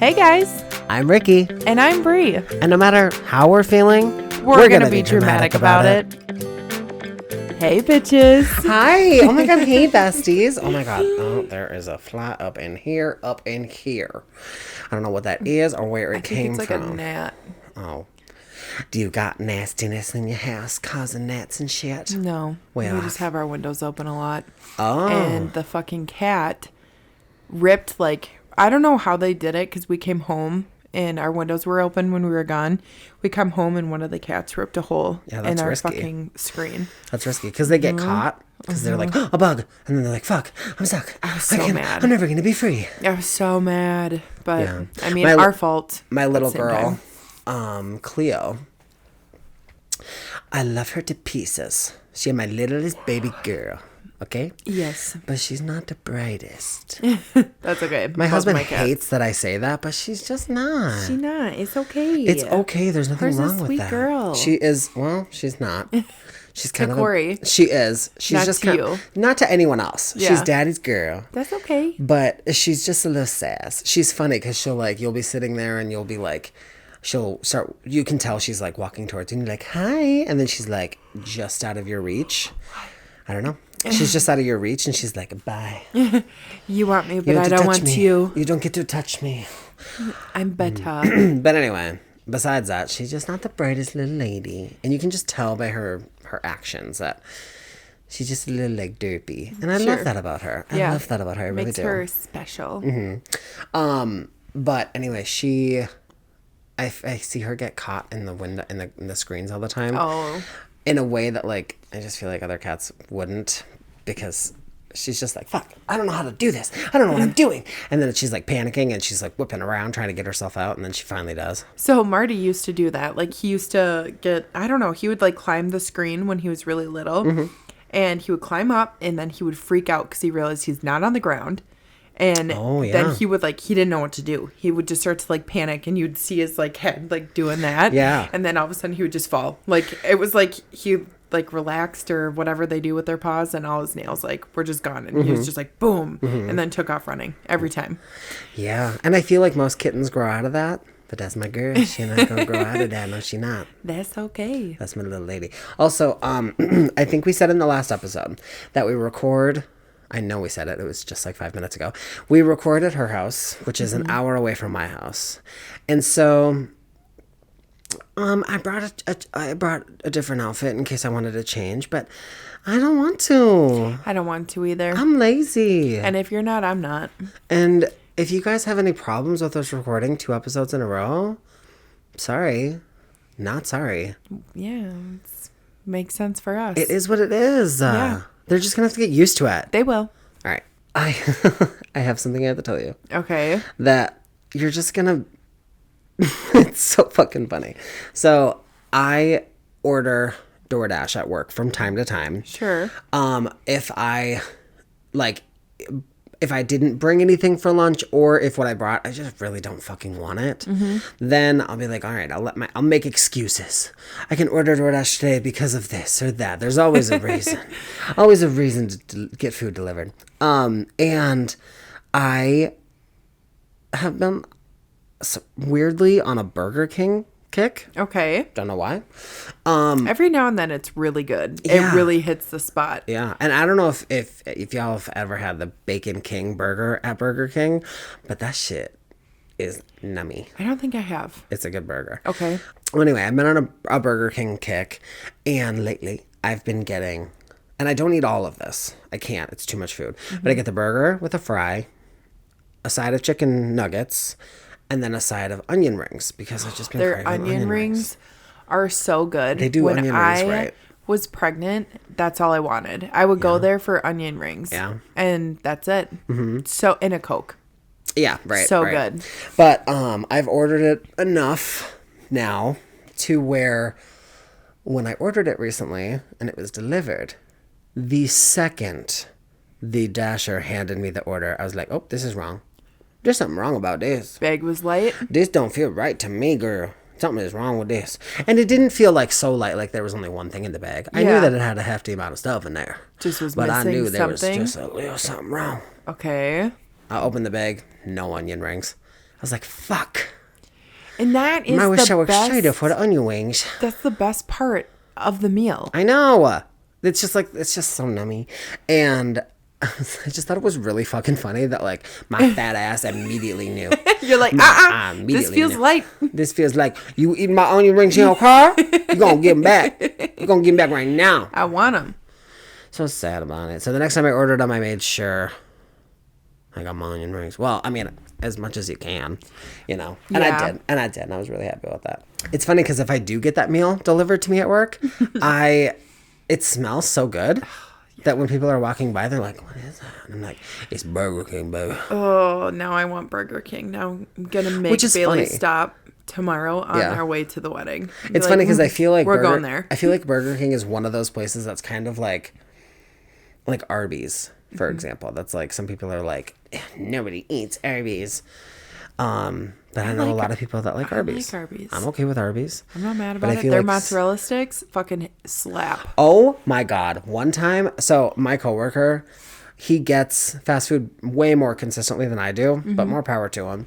Hey guys, I'm Ricky, and I'm Bree. and no matter how we're feeling, We're gonna be dramatic about it. Hey bitches. Hi! Oh my god, hey besties! Oh my god, oh, there is a fly up in here. I don't know what that is or where it came it's like from. a gnat. Oh. Do you got nastiness in your house causing gnats and shit? No, Well, we just have our windows open a lot. Oh. And the fucking cat ripped, I don't know how they did it because we came home and our windows were open when we were gone. We come home and one of the cats ripped a hole in our risky. fucking screen. That's risky because they get caught because they're like, oh, a bug. And then they're like, fuck, I'm stuck. I was so mad. I'm never going to be free. I was so mad. But, Yeah. I mean, our fault. My little at the same girl, time. Cleo, I love her to pieces. She's my littlest baby girl, okay? Yes. But she's not the brightest. That's okay. My husband hates that I say that, but she's just not. She's not. It's okay. It's okay. There's nothing Hers wrong is a with sweet that. girl. She is, well, she's not. She's kind of Corey. She is. She's Not just to kind you. not to anyone else. Yeah. She's daddy's girl. That's okay. But she's just a little sass. She's funny because she'll you'll be sitting there and you'll be like, she'll start, you can tell she's like walking towards you and you're like, hi. And then she's like just out of your reach. I don't know. She's just out of your reach and she's like, bye. You want me, but I don't want you. You don't get to touch me. I'm better. But anyway, besides that, she's just not the brightest little lady. And you can just tell by her actions that she's just a little derpy. And I love that about her. I love that about her. I really Makes do. her special. But anyway, I see her get caught in the window, in the screens all the time. Oh. In a way that I just feel like other cats wouldn't, because she's just like, fuck, I don't know how to do this. I don't know what I'm doing. And then she's panicking and she's whipping around trying to get herself out. And then she finally does. So Marty used to do that. He used to get, I don't know, he would climb the screen when he was really little. Mm-hmm. And he would climb up and then he would freak out because he realized he's not on the ground. And then he would he didn't know what to do. He would just start to panic and you'd see his head doing that. Yeah. And then all of a sudden he would just fall. It was he relaxed or whatever they do with their paws and all his nails were just gone. And he was just boom. Mm-hmm. And then took off running every time. Yeah. And I feel like most kittens grow out of that. But that's my girl. She's not going to grow out of that. No, she not. That's okay. That's my little lady. Also, I think we said in the last episode that we record... I know we said it. It was just 5 minutes ago. We record at her house, which is an hour away from my house. And so I brought a different outfit in case I wanted to change, but I don't want to. I don't want to either. I'm lazy. And if you're not, I'm not. And if you guys have any problems with us recording 2 episodes in a row, sorry. Not sorry. Yeah, makes sense for us. It is what it is. Yeah. They're just going to have to get used to it. They will. All right. I have something I have to tell you. Okay. That you're just going to... It's so fucking funny. So I order DoorDash at work from time to time. Sure. If I didn't bring anything for lunch or if what I brought, I just really don't fucking want it, then I'll be like, all right, I'll make excuses. I can order DoorDash today because of this or that. There's always a reason. Always a reason to get food delivered. And I have been weirdly on a Burger King kick. Okay. Don't know why. Every now and then it's really good. Yeah. It really hits the spot. Yeah. And I don't know if y'all have ever had the Bacon King burger at Burger King, but that shit is nummy. I don't think I have. It's a good burger. Okay. Well, anyway, I've been on a Burger King kick, and lately I've been getting, and I don't eat all of this. I can't. It's too much food. But I get the burger with a fry, a side of chicken nuggets, and then a side of onion rings because I've just been Their craving onion rings are so good. They do onion rings right. When I was pregnant, that's all I wanted. I would go there for onion rings. Yeah. And that's it. Mm-hmm. So, in a Coke. Yeah, right. So right. good. But I've ordered it enough now to where when I ordered it recently and it was delivered, the second the dasher handed me the order, I was like, oh, this is wrong. There's something wrong about this. Bag was light. This don't feel right to me, girl. Something is wrong with this. And it didn't feel so light, like there was only one thing in the bag. I knew that it had a hefty amount of stuff in there. Just was but missing I knew there something. was just a little something wrong. Okay. I opened the bag, no onion rings. was like, fuck. And that is I was so best, excited for the onion wings. That's the best part of the meal. I know. It's just so nummy. And I just thought it was really fucking funny that like my fat ass immediately knew. You're like, this feels light. This feels like you eating my onion rings in your car? You're going to get them back. You're going to get them back right now. I want them. So sad about it. So the next time I ordered them, I made sure I got my onion rings. Well, I mean, as much as you can, you know. And I did. And I was really happy with that. It's funny because if I do get that meal delivered to me at work, it smells so good. That when people are walking by, they're like, what is that? And I'm like, it's Burger King, baby. Oh, now I want Burger King. Now I'm going to make Bailey stop tomorrow on our way to the wedding. It's funny because I feel like we're going there. I feel like Burger King is one of those places that's kind of like Arby's, for example. That's like, some people are like, nobody eats Arby's. But I know a lot of people that like Arby's. I like Arby's. I'm okay with Arby's. I'm not mad about it. Their mozzarella sticks fucking slap. Oh my God. One time, so my coworker, he gets fast food way more consistently than I do, but more power to him.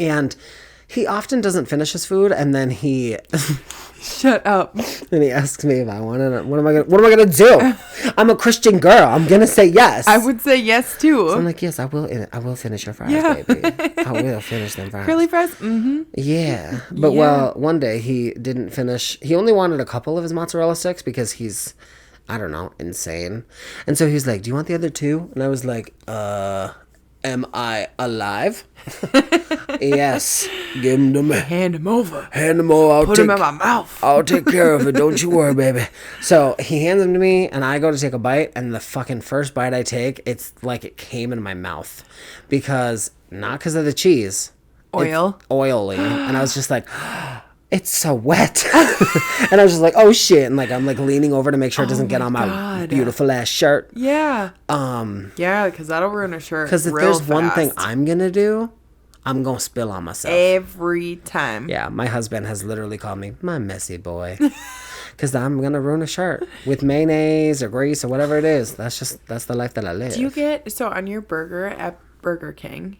And he often doesn't finish his food, and then he shut up. And he asks me if I want it. What am I gonna do? I'm a Christian girl. I'm gonna say yes. I would say yes too. So I'm like, yes, I will. I will finish your fries, baby. I will finish them fries. Curly fries. Mm-hmm. Yeah, but well, one day he didn't finish. He only wanted a couple of his mozzarella sticks because he's, I don't know, insane. And so he's like, "Do you want the other two?" And I was like, am I alive? Yes. Give them to me. Hand them over. Hand them over. Put them in my mouth. I'll take care of it. Don't you worry, baby. So he hands them to me, and I go to take a bite, and the fucking first bite I take, it's like it came in my mouth. Not because of the cheese. Oil. It's oily. And I was just like, it's so wet. And I was just like, oh shit. And like I'm like leaning over to make sure it doesn't get on my beautiful ass shirt. Yeah. Yeah, because that'll ruin a shirt. Because if there's one thing I'm gonna do, I'm gonna spill on myself every time. Yeah, my husband has literally called me my messy boy. Because I'm gonna ruin a shirt with mayonnaise or grease or whatever it is. That's the life that I live. Do you get on your burger at Burger King?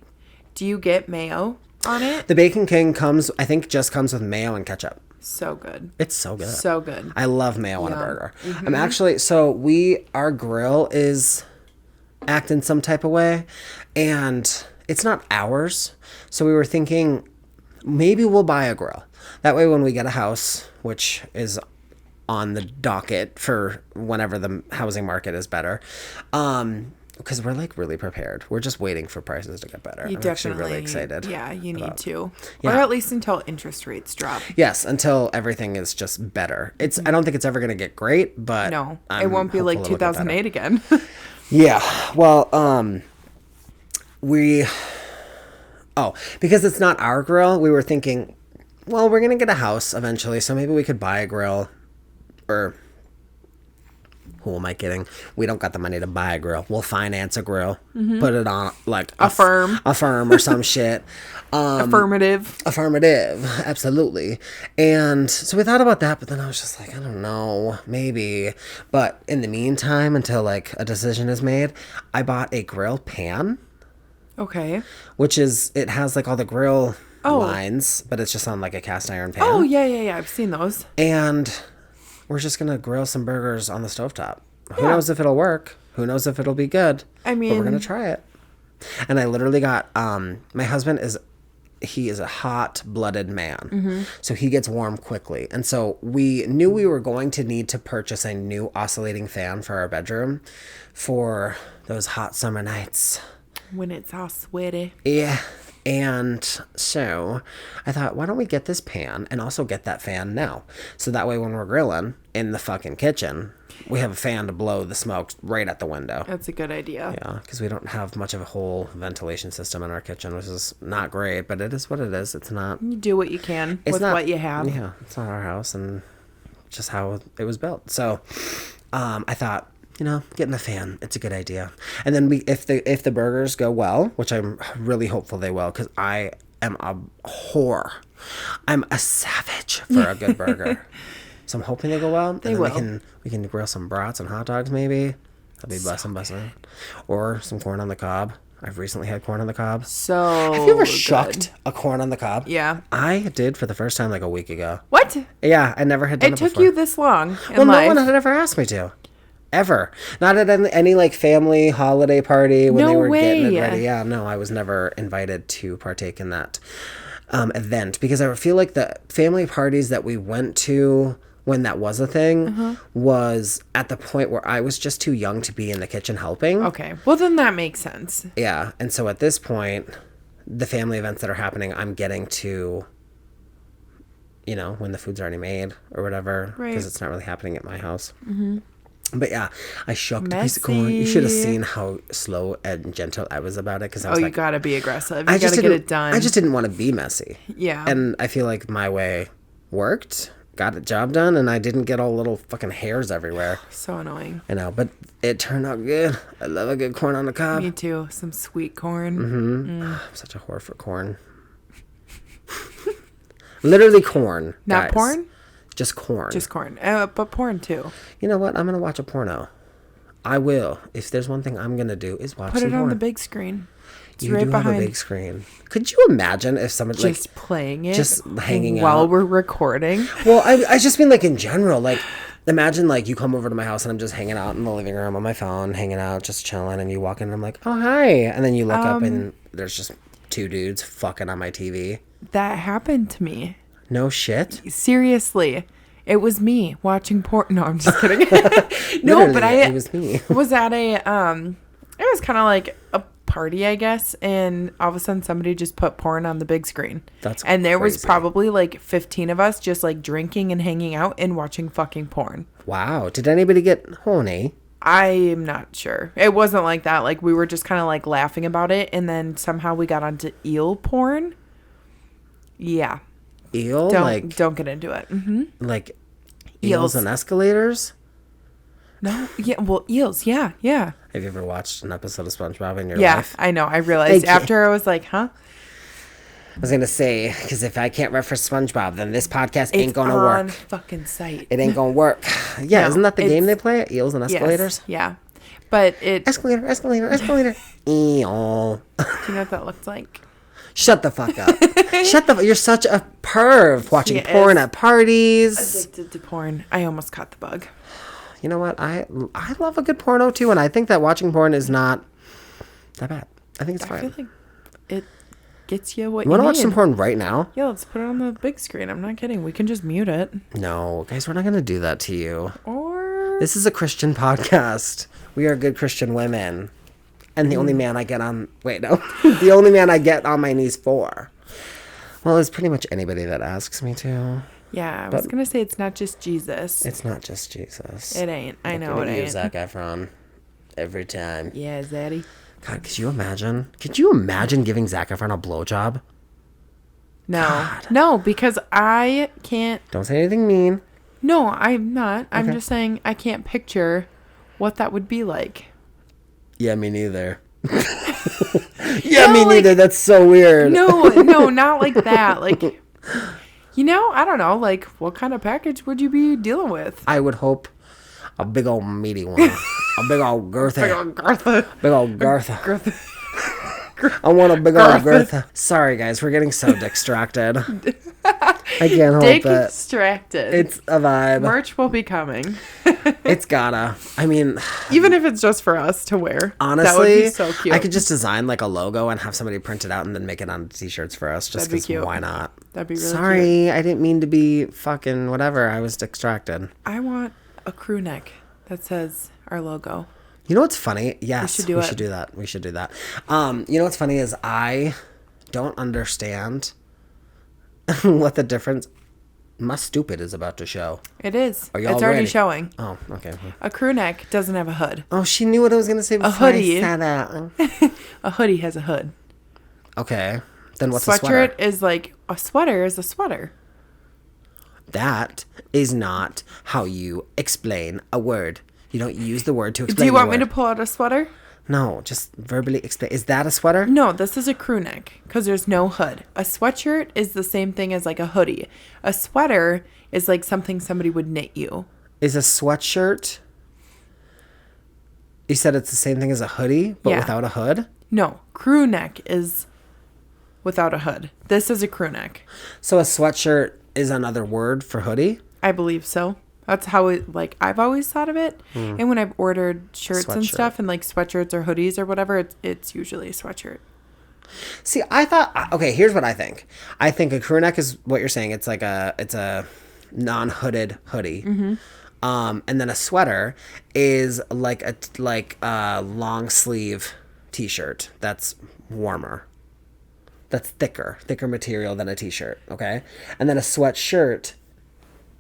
Do you get mayo on it? The Bacon King comes with mayo and ketchup. So good. It's so good. So good. I love mayo on a burger. Mm-hmm. I'm actually, our grill is acting some type of way, and it's not ours. So we were thinking maybe we'll buy a grill. That way when we get a house, which is on the docket for whenever the housing market is better, because we're like really prepared. We're just waiting for prices to get better. I'm actually really excited. Yeah, you need to. Yeah. Or at least until interest rates drop. Yes, until everything is just better. I don't think it's ever going to get great, but no, it won't be like 2008 again. Yeah. Well, because it's not our grill, we were thinking, well, we're going to get a house eventually, so maybe we could buy a grill. Or who am I kidding? We don't got the money to buy a grill. We'll finance a grill, put it on like a firm or some shit. Affirmative, absolutely. And so we thought about that, but then I was just like, I don't know, maybe. But in the meantime, until like a decision is made, I bought a grill pan. Okay. Which it has like all the grill lines, but it's just on like a cast iron pan. Oh yeah. I've seen those. And we're just going to grill some burgers on the stovetop. Who knows if it'll work? Who knows if it'll be good? I mean, but we're going to try it. And I literally got, my husband is a hot-blooded man. Mm-hmm. So he gets warm quickly. And so we knew we were going to need to purchase a new oscillating fan for our bedroom for those hot summer nights. When it's all sweaty. Yeah. And so I thought, why don't we get this pan and also get that fan now? So that way when we're grilling in the fucking kitchen, we have a fan to blow the smoke right at the window. That's a good idea. Yeah, because we don't have much of a whole ventilation system in our kitchen, which is not great, but it is what it is. It's not... You do what you can with what you have. Yeah, it's not our house and just how it was built. So I thought... getting a fan, it's a good idea. And then if the burgers go well, which I'm really hopeful they will, because I am a whore. I'm a savage for a good burger. So I'm hoping they go well. They will. We can grill some brats and hot dogs maybe. That'll be bussin'. Or some corn on the cob. I've recently had corn on the cob. So have you ever good. shucked a corn on the cob? Yeah. I did for the first time like a week ago. What? Yeah, I never had done it It took before. you this long in Well, life. no one had ever asked me to. Ever. Not at any like family holiday party when they were getting it ready. Yeah, no, I was never invited to partake in that event because I feel like the family parties that we went to when that was a thing was at the point where I was just too young to be in the kitchen helping. Okay. Well, then that makes sense. Yeah. And so at this point, the family events that are happening, I'm getting to, you know, when the food's already made or whatever. Right. Because it's not really happening at my house. Mm-hmm. But yeah, I shucked a piece of corn. You should have seen how slow and gentle I was about it. Because I was you like, gotta be aggressive. You gotta get it done. I just didn't want to be messy. Yeah. And I feel like my way worked, got the job done, and I didn't get all little fucking hairs everywhere. So annoying. I know, but it turned out good. I love a good corn on the cob. Me too. Some sweet corn. I'm such a whore for corn. Literally corn. Not guys. porn? Just corn. Just corn. But porn too. You know what? I'm going to watch a porno. I will. If there's one thing I'm going to do is watch Put some it on porn. the big screen. It's You right do behind. have a big screen. Could you imagine if someone Just playing it. just hanging while out? we're recording. Well, I just mean like in general. Like imagine like you come over to my house and I'm just hanging out in the living room on my phone, hanging out, just chilling, and you walk in and I'm like, oh hi, and then you look up and there's just two dudes fucking on my TV. That happened to me. No shit. Seriously. It was me watching porn. No, I'm just kidding. No, Literally, but it was me. was at a it was kind of like a party, I guess, and all of a sudden somebody just put porn on the big screen. And there was crazy. probably like 15 of us just like drinking and hanging out and watching fucking porn. Wow. Did anybody get horny? I am not sure. It wasn't like that. Like we were just kind of like laughing about it, and then somehow we got onto eel porn. Yeah. Eel? Don't get into it. Mm-hmm. Like Eels. eels and escalators? No, yeah, well, eels, yeah. Have you ever watched an episode of SpongeBob in your Yeah, life? I know. I realized Thank you. after I was like, huh? I was gonna say, because if I can't reference SpongeBob, then this podcast ain't It's gonna on work. fucking site. It ain't gonna work. Yeah, No, isn't that the game it's- they play? Eels and escalators? Yes, yeah. But it, Escalator, escalator, escalator. Eel. do you know what that looks like? Shut the fuck up. You're such a perv watching She porn is. at parties. Addicted to porn. I almost caught the bug. You know what? I love a good porno too, and I think that watching porn is not that bad. I think it's I feel fine. like it gets you what You you want to need. watch some porn right now? Yeah, let's put it on the big screen. I'm not kidding. We can just mute it. No, guys, we're not gonna do that to you. Or This is a Christian podcast. We are good Christian women. And the only man I get on... Wait, no. The only man I get on my knees for. Well, it's pretty much anybody that asks me to. yeah, I was gonna say it's not just Jesus. It's not just Jesus. It ain't. I know it Looking at you, ain't. Zac Efron. Every time. Yeah, Zaddy. God, could you imagine? Could you imagine giving Zac Efron a blowjob? No, no, because I can't. Don't say anything mean. No, I'm not. I'm Okay. just saying I can't picture what that would be like. Yeah, me neither. No, me neither. That's so weird. No, not like that. Like, you know, I don't know. Like, what kind of package would you be dealing with? I would hope a big old meaty one. A big old girtha. Girtha. Big old girtha. Girtha. I want a big old Girtha. girtha. Sorry, guys. We're getting so distracted. I can't help it. Distracted. It's a vibe. Merch will be coming. It's gotta. I mean, Even if it's just for us to wear. honestly, that would be so cute. I could just design like a logo and have somebody print it out and then make it on t-shirts for us. Just That'd be because cute. why not? That'd be really Sorry, cute. I didn't mean to be fucking whatever. I was distracted. I want a crew neck that says our logo. You know what's funny? Yes, should do we it. should do that. We should do that. You know what's funny is I don't understand what the difference. My stupid is about to show. It is. Are y'all It's already ready? showing. Oh, okay. A crew neck doesn't have a hood. Oh, she knew what I was gonna say before hoodie. I said that. A hoodie has a hood. Okay, then what's a Sweatshirt sweater? is like a sweater is a sweater. That is not how you explain a word. You don't use the word to explain. Do you want the me to word. pull out a sweater? No, just verbally explain. Is that a sweater? No, this is a crew neck because there's no hood. A sweatshirt is the same thing as like a hoodie. A sweater is like something somebody would knit you. Is a sweatshirt? You said it's the same thing as a hoodie, but Yeah. without a hood. No, crew neck is without a hood. This is a crew neck. So a sweatshirt is another word for hoodie? I believe so. That's how it, like, I've always thought of it. And when I've ordered shirts and stuff and like sweatshirts or hoodies or whatever, it's usually a sweatshirt. See, I thought, okay, here's what I think. I think a crew neck is what you're saying. It's like it's a non-hooded hoodie. And then a sweater is like a long sleeve t-shirt that's warmer. That's thicker material than a t-shirt, okay? And then a sweatshirt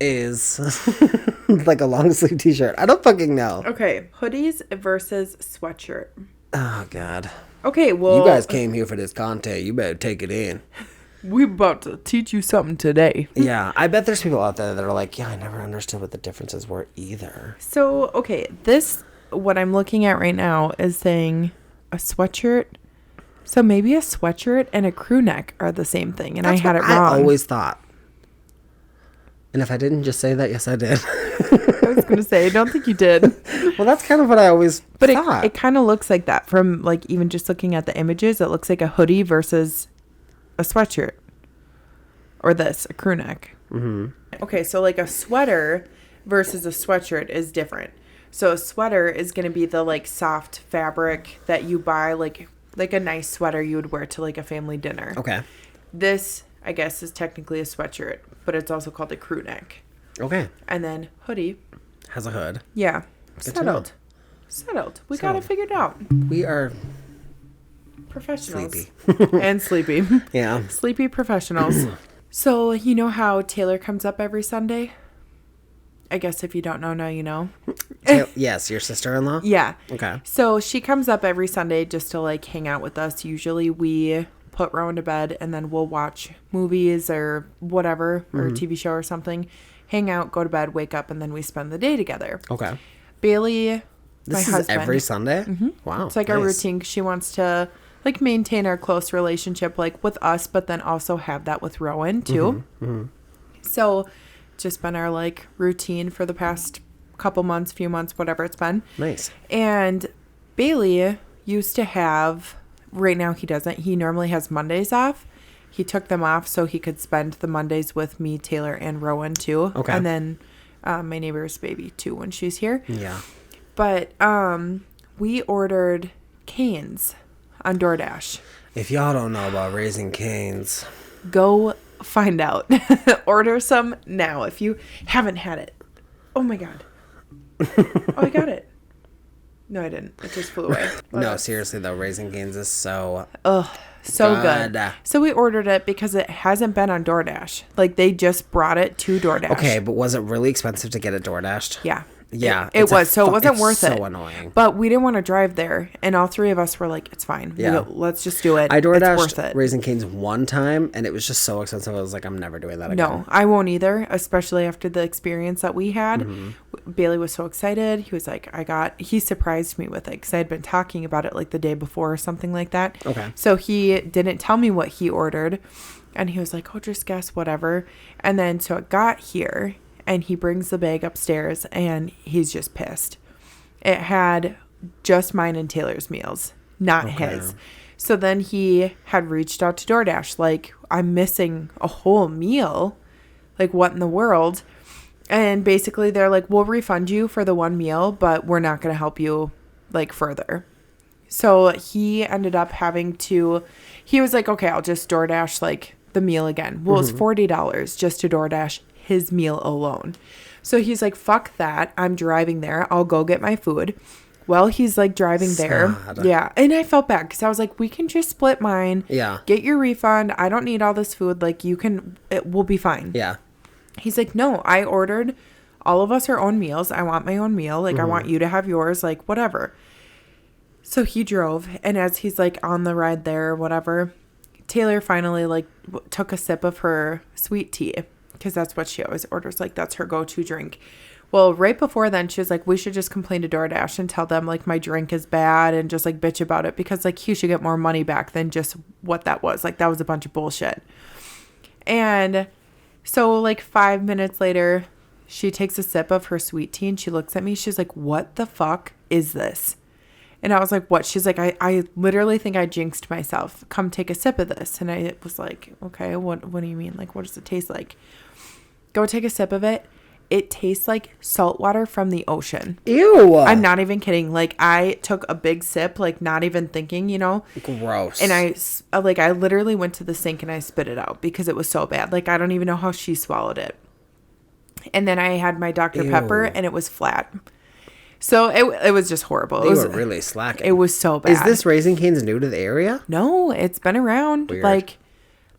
is like a long sleeve t-shirt. I don't fucking know. Okay, hoodies versus sweatshirt. Oh, God. Okay, well... You guys came here for this content. You better take it in. We're about to teach you something today. Yeah, I bet there's people out there that are like, yeah, I never understood what the differences were either. So, okay, what I'm looking at right now is saying a sweatshirt. So maybe a sweatshirt and a crew neck are the same thing, and I had it wrong. I always thought. And if I didn't just say that, yes, I did. I was going to say, I don't think you did. Well, that's kind of what I always thought. But it kind of looks like that from, like, even just looking at the images. It looks like a hoodie versus a sweatshirt. Or a crew neck. Okay, so, like, a sweater versus a sweatshirt is different. So a sweater is going to be the, like, soft fabric that you buy, like a nice sweater you would wear to, like, a family dinner. Okay. This, I guess, is technically a sweatshirt, but it's also called a crew neck. Okay. And then hoodie. Has a hood. Yeah. Good Settled. We got it figured out. We are professionals. sleepy. And sleepy. Yeah. Sleepy professionals. So, you know how Taylor comes up every Sunday? I guess if you don't know, now you know. Yes, your sister-in-law? Yeah. Okay. So she comes up every Sunday just to, like, hang out with us. Usually we put Rowan to bed and then we'll watch movies or whatever, or a TV show or something. Hang out, go to bed, wake up, and then we spend the day together. Okay. Bailey, this my is husband. Every Sunday? Wow. It's like our routine 'cause she wants to, like, maintain our close relationship, like, with us, but then also have that with Rowan, too. So just been our, like, routine for the past few months, whatever it's been. Nice. And Bailey used to have, right now he doesn't, he normally has Mondays off. He took them off so he could spend the Mondays with me, Taylor, and Rowan, too. Okay. And then my neighbor's baby, too, when she's here. Yeah. But we ordered canes on DoorDash. If y'all don't know about Raising Cane's, go find out. Order some now if you haven't had it. Oh my God. Oh, I got it. No, I didn't. It just flew away. No, seriously though, Raising Cane's is so so good. So we ordered it because it hasn't been on DoorDash. Like, they just brought it to DoorDash. Okay, but was it really expensive to get it DoorDashed? Yeah. Yeah. It was. So it wasn't worth it. so annoying. But we didn't want to drive there. And all three of us were like, it's fine. Yeah. Let's just do it. I it's worth DoorDashed it. Raising Cane's one time, and it was just so expensive. I was like, I'm never doing that again. No, I won't either, especially after the experience that we had. Bailey was so excited. He was like, he surprised me with it because I had been talking about it like the day before or something like that. Okay. So he didn't tell me what he ordered. And he was like, oh, just guess whatever. And then so it got here. And he brings the bag upstairs, and he's just pissed. It had just mine and Taylor's meals, not his. So then he had reached out to DoorDash, like, I'm missing a whole meal. Like, what in the world? And basically, they're like, we'll refund you for the one meal, but we're not going to help you, like, further. So he ended up he was like, okay, I'll just DoorDash, like, the meal again. Well, it's $40 just to DoorDash his meal alone. So he's like, fuck that. I'm driving there. I'll go get my food. Well, he's like driving there. Yeah. And I felt bad because I was like, we can just split mine. Yeah. Get your refund. I don't need all this food. Like, it will be fine. Yeah. He's like, no, I ordered all of us our own meals. I want my own meal. Like, I want you to have yours. Like, whatever. So he drove. And as he's like on the ride there or whatever, Taylor finally like took a sip of her sweet tea. Because that's what she always orders. Like, that's her go-to drink. Well, right before then, she was like, we should just complain to DoorDash and tell them, like, my drink is bad and just, like, bitch about it. Because, like, he should get more money back than just what that was. Like, that was a bunch of bullshit. And so, like, 5 minutes later, she takes a sip of her sweet tea and she looks at me. She's like, what the fuck is this? And I was like, what? She's like, I literally think I jinxed myself. Come take a sip of this. And I was like, okay, what do you mean? Like, what does it taste like? Go take a sip of it. It tastes like salt water from the ocean. Ew. I'm not even kidding. Like, I took a big sip, like, not even thinking, you know? Gross. And I literally went to the sink and I spit it out because it was so bad. Like, I don't even know how she swallowed it. And then I had my Dr. Pepper and it was flat. So it was just horrible. You were really slacking. It was so bad. Is this Raising Cane's new to the area? No, it's been around. Weird. Like,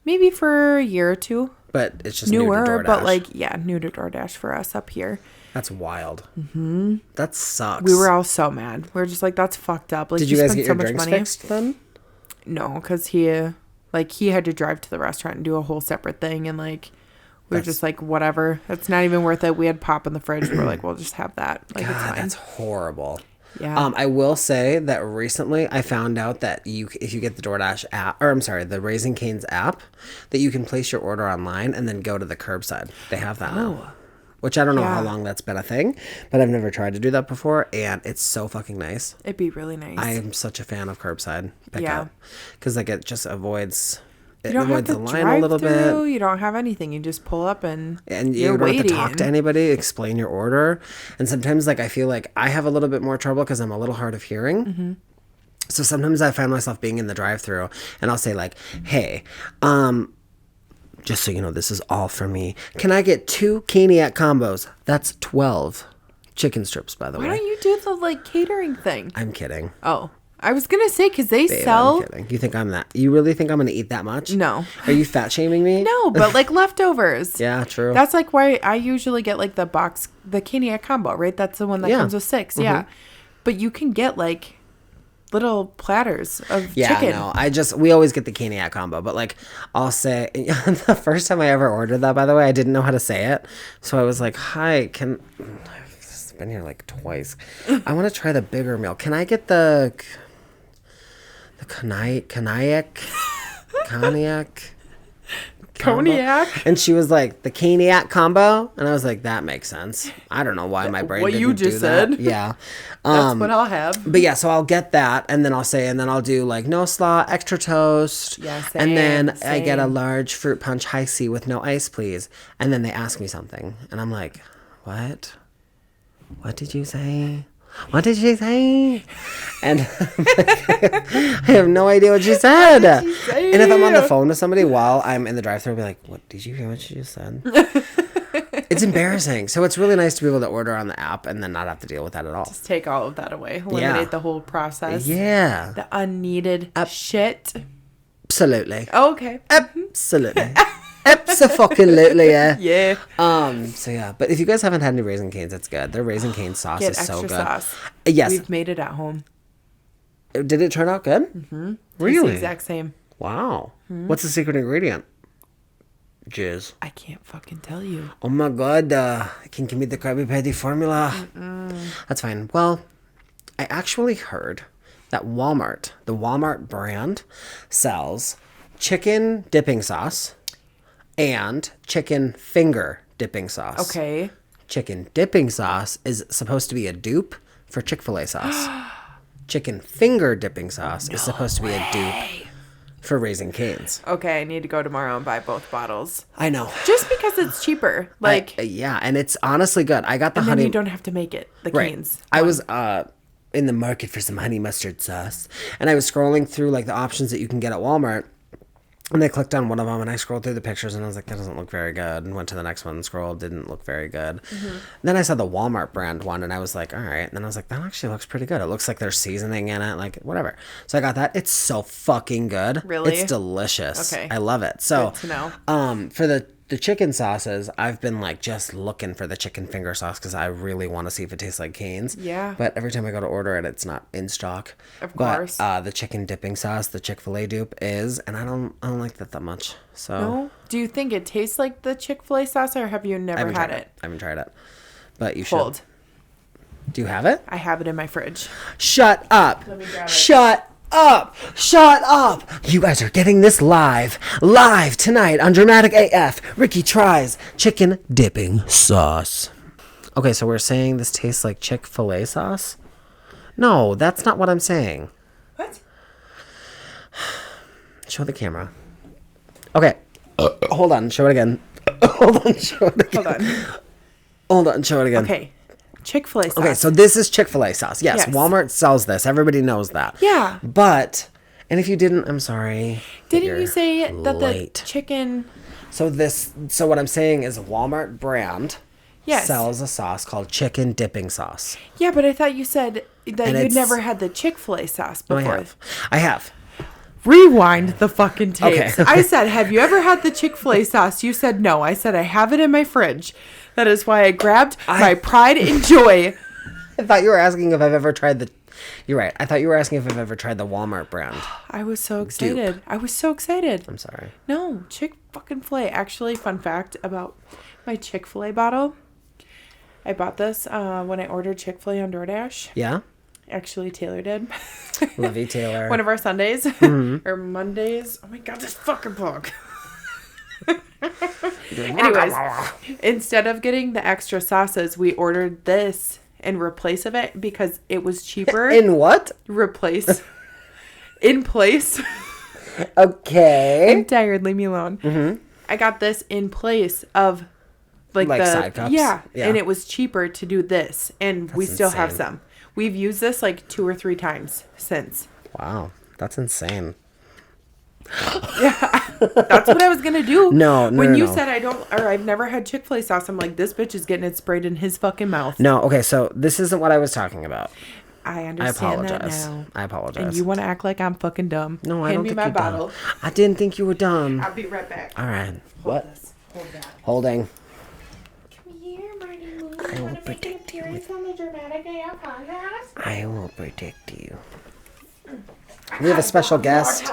maybe for a year or two. But it's just Newer, new to DoorDash. but like, yeah, new to DoorDash for us up here. That's wild. Mm-hmm. That sucks. We were all so mad. We were just like, that's fucked up. Like, did you guys spent get your drinks fixed then? No, because he had to drive to the restaurant and do a whole separate thing, and like, we were just like, whatever. It's not even worth it. We had pop in the fridge. We were like, we'll just have that. Like, God, it's fine. that's horrible. Yeah. I will say that recently I found out that if you get the DoorDash app, or I'm sorry, the Raising Cane's app, that you can place your order online and then go to the curbside. They have that now. Which I don't know how long that's been a thing, but I've never tried to do that before, and it's so fucking nice. It'd be really nice. I am such a fan of curbside pickup. Yeah. Because like it just avoids... You don't have to drive through. You don't have anything. You just pull up and you don't have to talk to anybody, explain your order. And sometimes, like, I feel like I have a little bit more trouble because I'm a little hard of hearing. Mm-hmm. So sometimes I find myself being in the drive-thru and I'll say like, hey, just so you know, this is all for me. Can I get 2 Caniac combos? That's 12 chicken strips, by the way. Why don't you do the like catering thing? I'm kidding. Oh. I was going to say, because they sell... I'm kidding. You think I'm that? You really think I'm going to eat that much? No. Are you fat shaming me? No, but like leftovers. Yeah, true. That's like why I usually get like the Caniac combo, right? That's the one that comes with 6. Mm-hmm. Yeah. But you can get like little platters of chicken. Yeah, no. We always get the Caniac combo, but like I'll say, the first time I ever ordered that, by the way, I didn't know how to say it. So I was like, hi, I've been here like twice. I want to try the bigger meal. Can I get the cognac? And she was like, the Caniac combo, and I was like, that makes sense. I don't know why my brain didn't you just do that. said. Yeah. That's what I'll have. But yeah, so I'll get that, and then I'll do like no slaw, extra toast. Yeah, same, and then same. I get a large fruit punch high C with no ice, please. And then they ask me something, and I'm like, what? What did you say? What did she say? And I have no idea what she said. And if I'm on the phone with somebody while I'm in the drive-thru, I'll be like, what, did you hear what she just said? It's embarrassing. So it's really nice to be able to order on the app and then not have to deal with that at all. Just take all of that away. Eliminate the whole process. Yeah. The unneeded shit. Absolutely. Oh, okay. Absolutely. Absolutely, yeah. Yeah. So yeah, but if you guys haven't had any Raising Cane's, it's good. Their Raising Cane sauce is so good. Sauce. Yes. We've made it at home. Did it turn out good? Mm-hmm. Really? It's the exact same. Wow. Mm-hmm. What's the secret ingredient? Jizz. I can't fucking tell you. Oh my god, can you give me the Krabby Patty formula? That's fine. Well, I actually heard that Walmart, the Walmart brand, sells chicken dipping sauce and chicken finger dipping sauce. Okay. Chicken dipping sauce is supposed to be a dupe for Chick-fil-A sauce. Chicken finger dipping sauce is supposed to be a dupe for Raising Cane's. Okay, I need to go tomorrow and buy both bottles. I know. Just because it's cheaper. Like yeah, and it's honestly good. I got the and honey. Then you don't have to make it. The Cane's. I was in the market for some honey mustard sauce, and I was scrolling through like the options that you can get at Walmart. And I clicked on one of them, and I scrolled through the pictures, and I was like, that doesn't look very good. And went to the next one and scrolled, didn't look very good. Mm-hmm. Then I saw the Walmart brand one, and I was like, all right. And then I was like, that actually looks pretty good. It looks like there's seasoning in it, like whatever. So I got that. It's so fucking good. Really? It's delicious. Okay. I love it. So, good to know. For the chicken sauces, I've been like just looking for the chicken finger sauce because I really want to see if it tastes like Cane's. Yeah. But every time I go to order it, it's not in stock. Of course. But the chicken dipping sauce, the Chick-fil-A dupe is, and I don't like that much. So. No? Do you think it tastes like the Chick-fil-A sauce, or have you never had it? I haven't tried it. But you should. Do you have it? I have it in my fridge. Shut up. Let me grab it. Shut up. You guys are getting this live tonight on Dramatic AF. Ricky tries chicken dipping sauce. Okay, so we're saying this tastes like Chick-fil-A sauce. No, that's not what I'm saying. What? Show the camera. Okay. Hold on. Show it again. Hold on. Show it again. Hold on. Hold on. Show it again. Okay. Chick-fil-A sauce. Okay, so this is Chick-fil-A sauce. Yes, Yes. Walmart sells this. Everybody knows that. Yeah. But, and if you didn't, I'm sorry. Didn't you say that late. the chicken... So what I'm saying is a Walmart brand Yes. sells a sauce called chicken dipping sauce. Yeah, but I thought you said that And you'd it's- never had the Chick-fil-A sauce No, before. I have. Rewind the fucking tapes. Okay. I said, have you ever had the Chick-fil-A sauce? You said no. I said, I have it in my fridge. That is why I grabbed my pride and joy. I thought you were asking if I've ever tried the... You're right. I thought you were asking if I've ever tried the Walmart brand. I was so excited. I was so excited. I'm sorry. No, Chick-fucking-fil-A. Actually, fun fact about my Chick-fil-A bottle. I bought this when I ordered Chick-fil-A on DoorDash. Yeah? Actually, Taylor did. Love you, Taylor. One of our Sundays. Or Mondays. Oh my god, this fucking plug. Anyways, instead of getting the extra sauces, we ordered this in replace of it because it was cheaper. In what? In place. Okay. I'm tired. Leave me alone. Mm-hmm. I got this in place of like the side cups? Yeah, Yeah. and it was cheaper to do this, and we still have insane. some. We've used this like 2 or 3 times since. Wow. That's insane. That's what I was gonna do. No, When you no. said I've never had Chick-fil-A sauce, I'm like, this bitch is getting it sprayed in his fucking mouth. No, okay, so this isn't what I was talking about. I I understand apologize. that now. I apologize. And you want to act like I'm fucking dumb? No, I Hand don't me think my you're bottle. dumb. I didn't think you were dumb. I'll be right back. All right. Hold What? this. Hold that. Holding. Come here, Marty. I will protect you. On the Dramatic AF podcast. I will protect you. We have a special guest.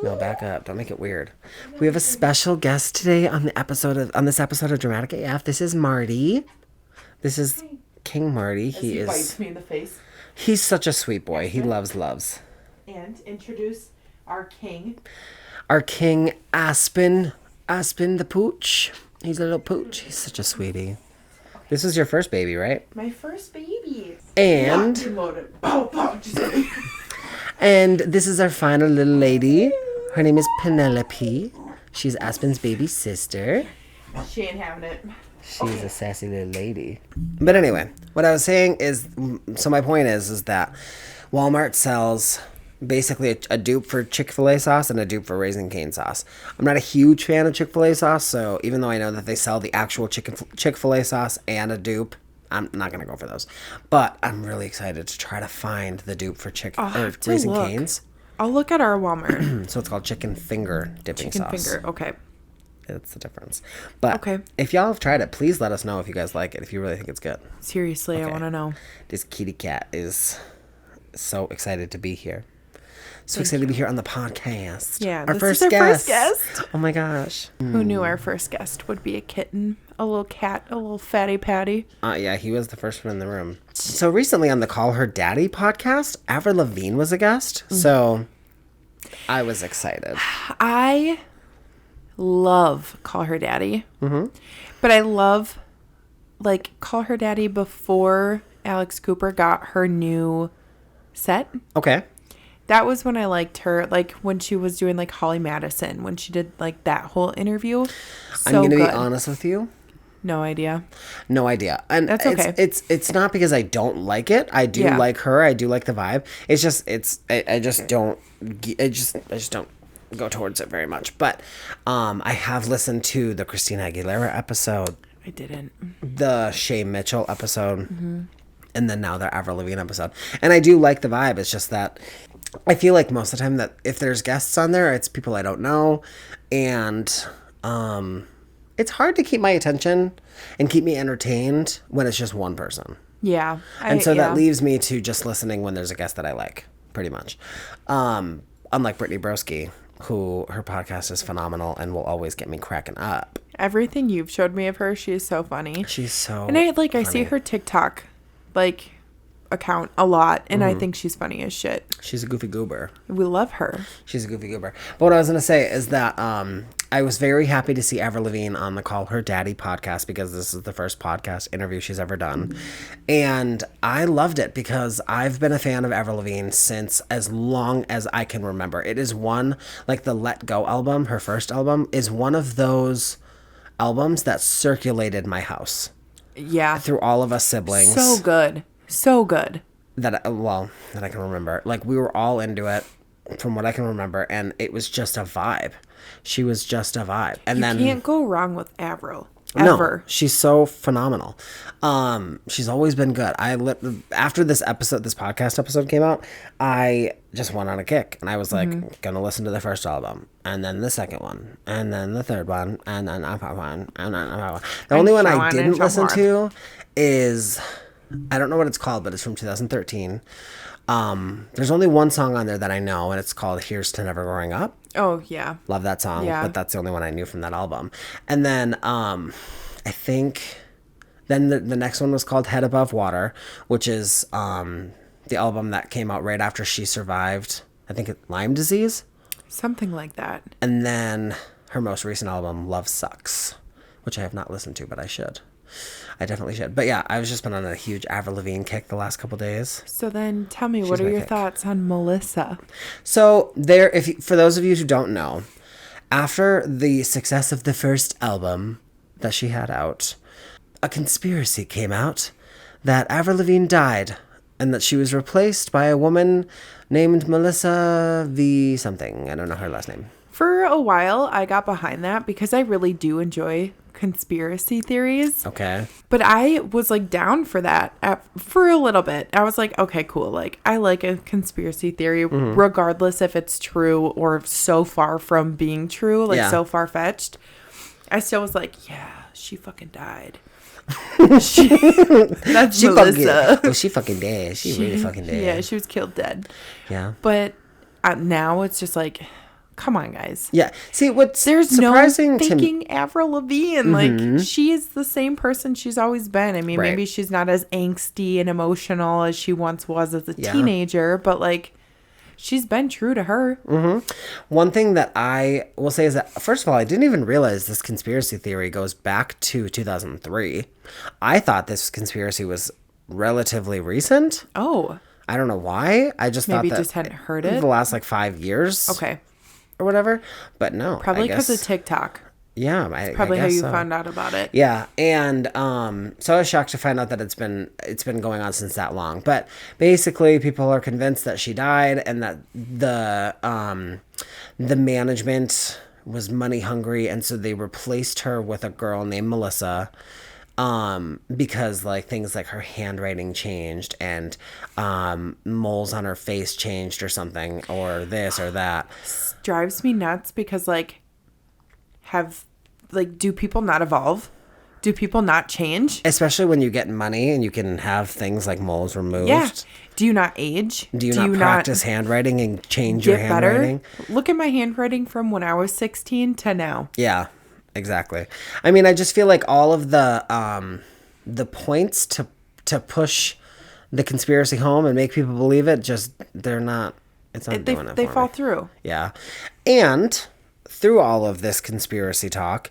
No, back up. Don't make it weird. We have a special guest today on this episode of Dramatic AF. This is Marty. This is King Marty. He bites me in the face. He's such a sweet boy. He loves. And introduce our king. Our king Aspen the pooch. He's a little pooch. He's such a sweetie. This is your first baby, right? My first baby. And Just kidding. and this is our final little lady. Her name is Penelope. She's Aspen's baby sister. She ain't having it. She's a sassy little lady. But anyway, what I was saying is, so my point is that Walmart sells basically a dupe for Chick-fil-A sauce and a dupe for Raising Cane sauce. I'm not a huge fan of Chick-fil-A sauce, so even though I know that they sell the actual Chick-fil-A sauce and a dupe, I'm not going to go for those. But I'm really excited to try to find the dupe for Raising Cane's. I'll look at our Walmart. So it's called chicken finger dipping sauce. Finger. Okay. That's the difference. But Okay. if y'all have tried it, please let us know if you guys like it, if you really think it's good. Seriously, I Okay. want to know. This kitty cat is so excited to be here. So excited to be here on the podcast. Yeah, our this first is our guest. first guest. Oh my gosh. Who knew our first guest would be a kitten? A little cat, a little fatty patty. Yeah, he was the first one in the room. So recently on the Call Her Daddy podcast, Avril Lavigne was a guest. So I was excited. I love Call Her Daddy. Mm-hmm. But I love, like, Call Her Daddy before Alex Cooper got her new set. Okay. That was when I liked her, like, when she was doing, like, Holly Madison, when she did, like, that whole interview. I'm going to be honest with you. No idea. No idea. And That's okay. It's not because I don't like it. I do like her. I do like the vibe. It's just I just don't go towards it very much. But I have listened to the Christina Aguilera episode, I didn't. the Shay Mitchell episode, and then now the Avril Lavigne episode. And I do like the vibe. It's just that I feel like most of the time that if there's guests on there, it's people I don't know, and it's hard to keep my attention and keep me entertained when it's just one person. Yeah. And so that leaves me to just listening when there's a guest that I like, pretty much. Unlike Brittany Broski, who her podcast is phenomenal and will always get me cracking up. Everything you've showed me of her, she is so funny. She's so And I funny. see her TikTok, like, account a lot, and I think she's funny as shit. She's a goofy goober. We love her. She's a goofy goober. But what I was going to say is that I was very happy to see Avril Lavigne on the Call Her Daddy podcast because this is the first podcast interview she's ever done. And I loved it because I've been a fan of Avril Lavigne since as long as I can remember. It is one, like the Let Go album, her first album, is one of those albums that circulated my house. Yeah. Through all of us siblings. So good. So good. That I can remember. Like, we were all into it from what I can remember, and it was just a vibe. She was just a vibe. And you then can't go wrong with Avril. Ever. No, she's so phenomenal. She's always been good. After this podcast episode came out, I just went on a kick, and I was like, gonna listen to the first album, and then the second one, and then the third one, and then the only one I didn't listen to is, I don't know what it's called, but it's from 2013. There's only one song on there that I know, and it's called Here's to Never Growing Up. Oh, yeah. Love that song, but that's the only one I knew from that album. And then I think then the next one was called Head Above Water, which is the album that came out right after she survived, I think, Lyme disease. Something like that. And then her most recent album, Love Sucks, which I have not listened to, but I should. I definitely should. But yeah, I've just been on a huge Avril Lavigne kick the last couple days. So then tell me, what are your thoughts on Melissa? So for those of you who don't know, after the success of the first album that she had out, a conspiracy came out that Avril Lavigne died and that she was replaced by a woman named Melissa V something. I don't know her last name. For a while, I got behind that because I really do enjoy conspiracy theories. Okay. But I was like down for that for a little bit. I was like, okay, cool. Like, I like a conspiracy theory regardless if it's true or so far from being true, like so far-fetched. I still was like, yeah, she fucking died. That's Melissa. She fucking dead. She really fucking dead. Yeah, she was killed dead. Yeah. But now it's just like, come on, guys. Yeah. See, what's there's surprising no faking Avril Lavigne. Like, she is the same person she's always been. I mean, maybe she's not as angsty and emotional as she once was as a teenager, but like, she's been true to her. One thing that I will say is that, first of all, I didn't even realize this conspiracy theory goes back to 2003. I thought this conspiracy was relatively recent. Oh. I don't know why. I just thought that just hadn't heard it. The last like 5 years. Okay. Or whatever. But no. Probably because of TikTok. Yeah. That's probably how you found out about it. Yeah. And so I was shocked to find out that it's been going on since that long. But basically people are convinced that she died and that the management was money hungry, and so they replaced her with a girl named Melissa. Because like things like her handwriting changed and moles on her face changed or something, or this or that. Drives me nuts because do people not evolve? Do people not change? Especially when you get money and you can have things like moles removed. Yeah. Do you not age? Do you not practice handwriting and change your handwriting? Better? Look at my handwriting from when I was 16 to now. Yeah. Exactly. I mean, I just feel like all of the points to push the conspiracy home and make people believe it, just they're not. It's not doing it. They fall through. Yeah, and through all of this conspiracy talk,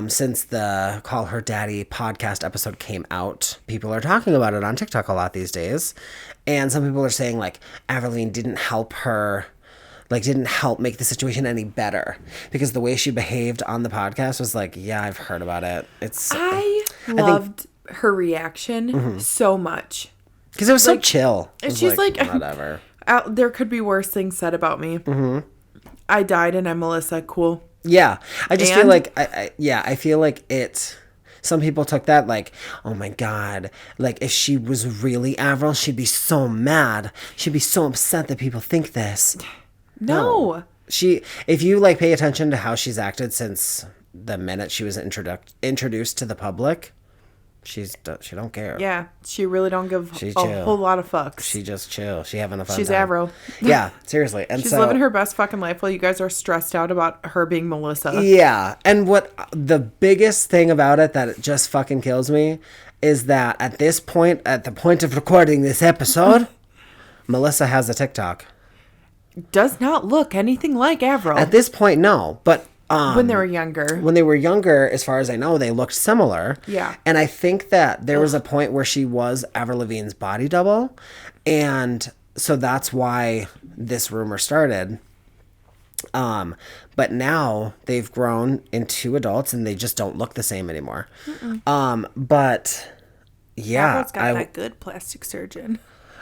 since the Call Her Daddy podcast episode came out, people are talking about it on TikTok a lot these days, and some people are saying like Avril Lavigne didn't help her. Like, didn't help make the situation any better because the way she behaved on the podcast was like, yeah, I've heard about it. I loved her reaction so much because it was so chill. And she's like, whatever. There could be worse things said about me. I died and I'm Melissa. Cool. Yeah, I just feel like I feel like it. Some people took that like, oh my God, like if she was really Avril, she'd be so mad. She'd be so upset that people think this. No. If you like pay attention to how she's acted since the minute she was introduced to the public, she don't care. Yeah, she really don't give a whole lot of fucks. She just chill. She having a fun She's time. Avril. Yeah, seriously. And she's living her best fucking life while you guys are stressed out about her being Melissa. Yeah, and what the biggest thing about it that it just fucking kills me is that at the point of recording this episode, Melissa has a TikTok. Does not look anything like Avril. At this point, no. But When they were younger. When they were younger, as far as I know, they looked similar. Yeah. And I think that there was a point where she was Avril Lavigne's body double. And so that's why this rumor started. But now they've grown into adults and they just don't look the same anymore. But yeah. Avril's got that good plastic surgeon.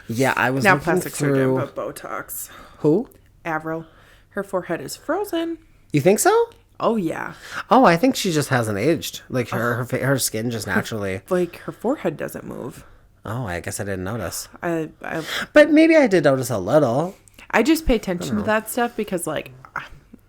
Yeah, I was Not looking plastic surgeon, but Botox. Who? Avril. Her forehead is frozen. You think so? Oh, yeah. Oh, I think she just hasn't aged. Like her skin just naturally. Like her forehead doesn't move. Oh, I guess I didn't notice. But maybe I did notice a little. I just pay attention to that stuff because, like,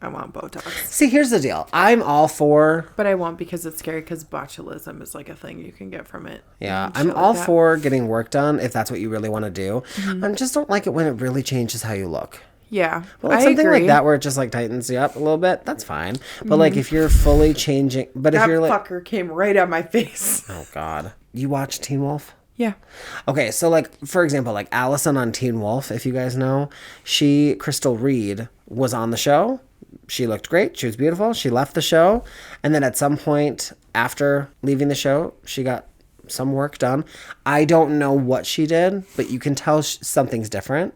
I want Botox. See, here's the deal. I'm all for... But I won't because it's scary because botulism is, like, a thing you can get from it. Yeah, I'm all for getting work done if that's what you really want to do. I just don't like it when it really changes how you look. Yeah, well, like something like that where it just like tightens you up a little bit, that's fine. But like if you're fully changing, but if you're like... That fucker came right on my face. Oh, God. You watch Teen Wolf? Yeah. Okay, so like, for example, like Allison on Teen Wolf, if you guys know, Crystal Reed was on the show. She looked great. She was beautiful. She left the show. And then at some point after leaving the show, she got some work done. I don't know what she did, but you can tell something's different.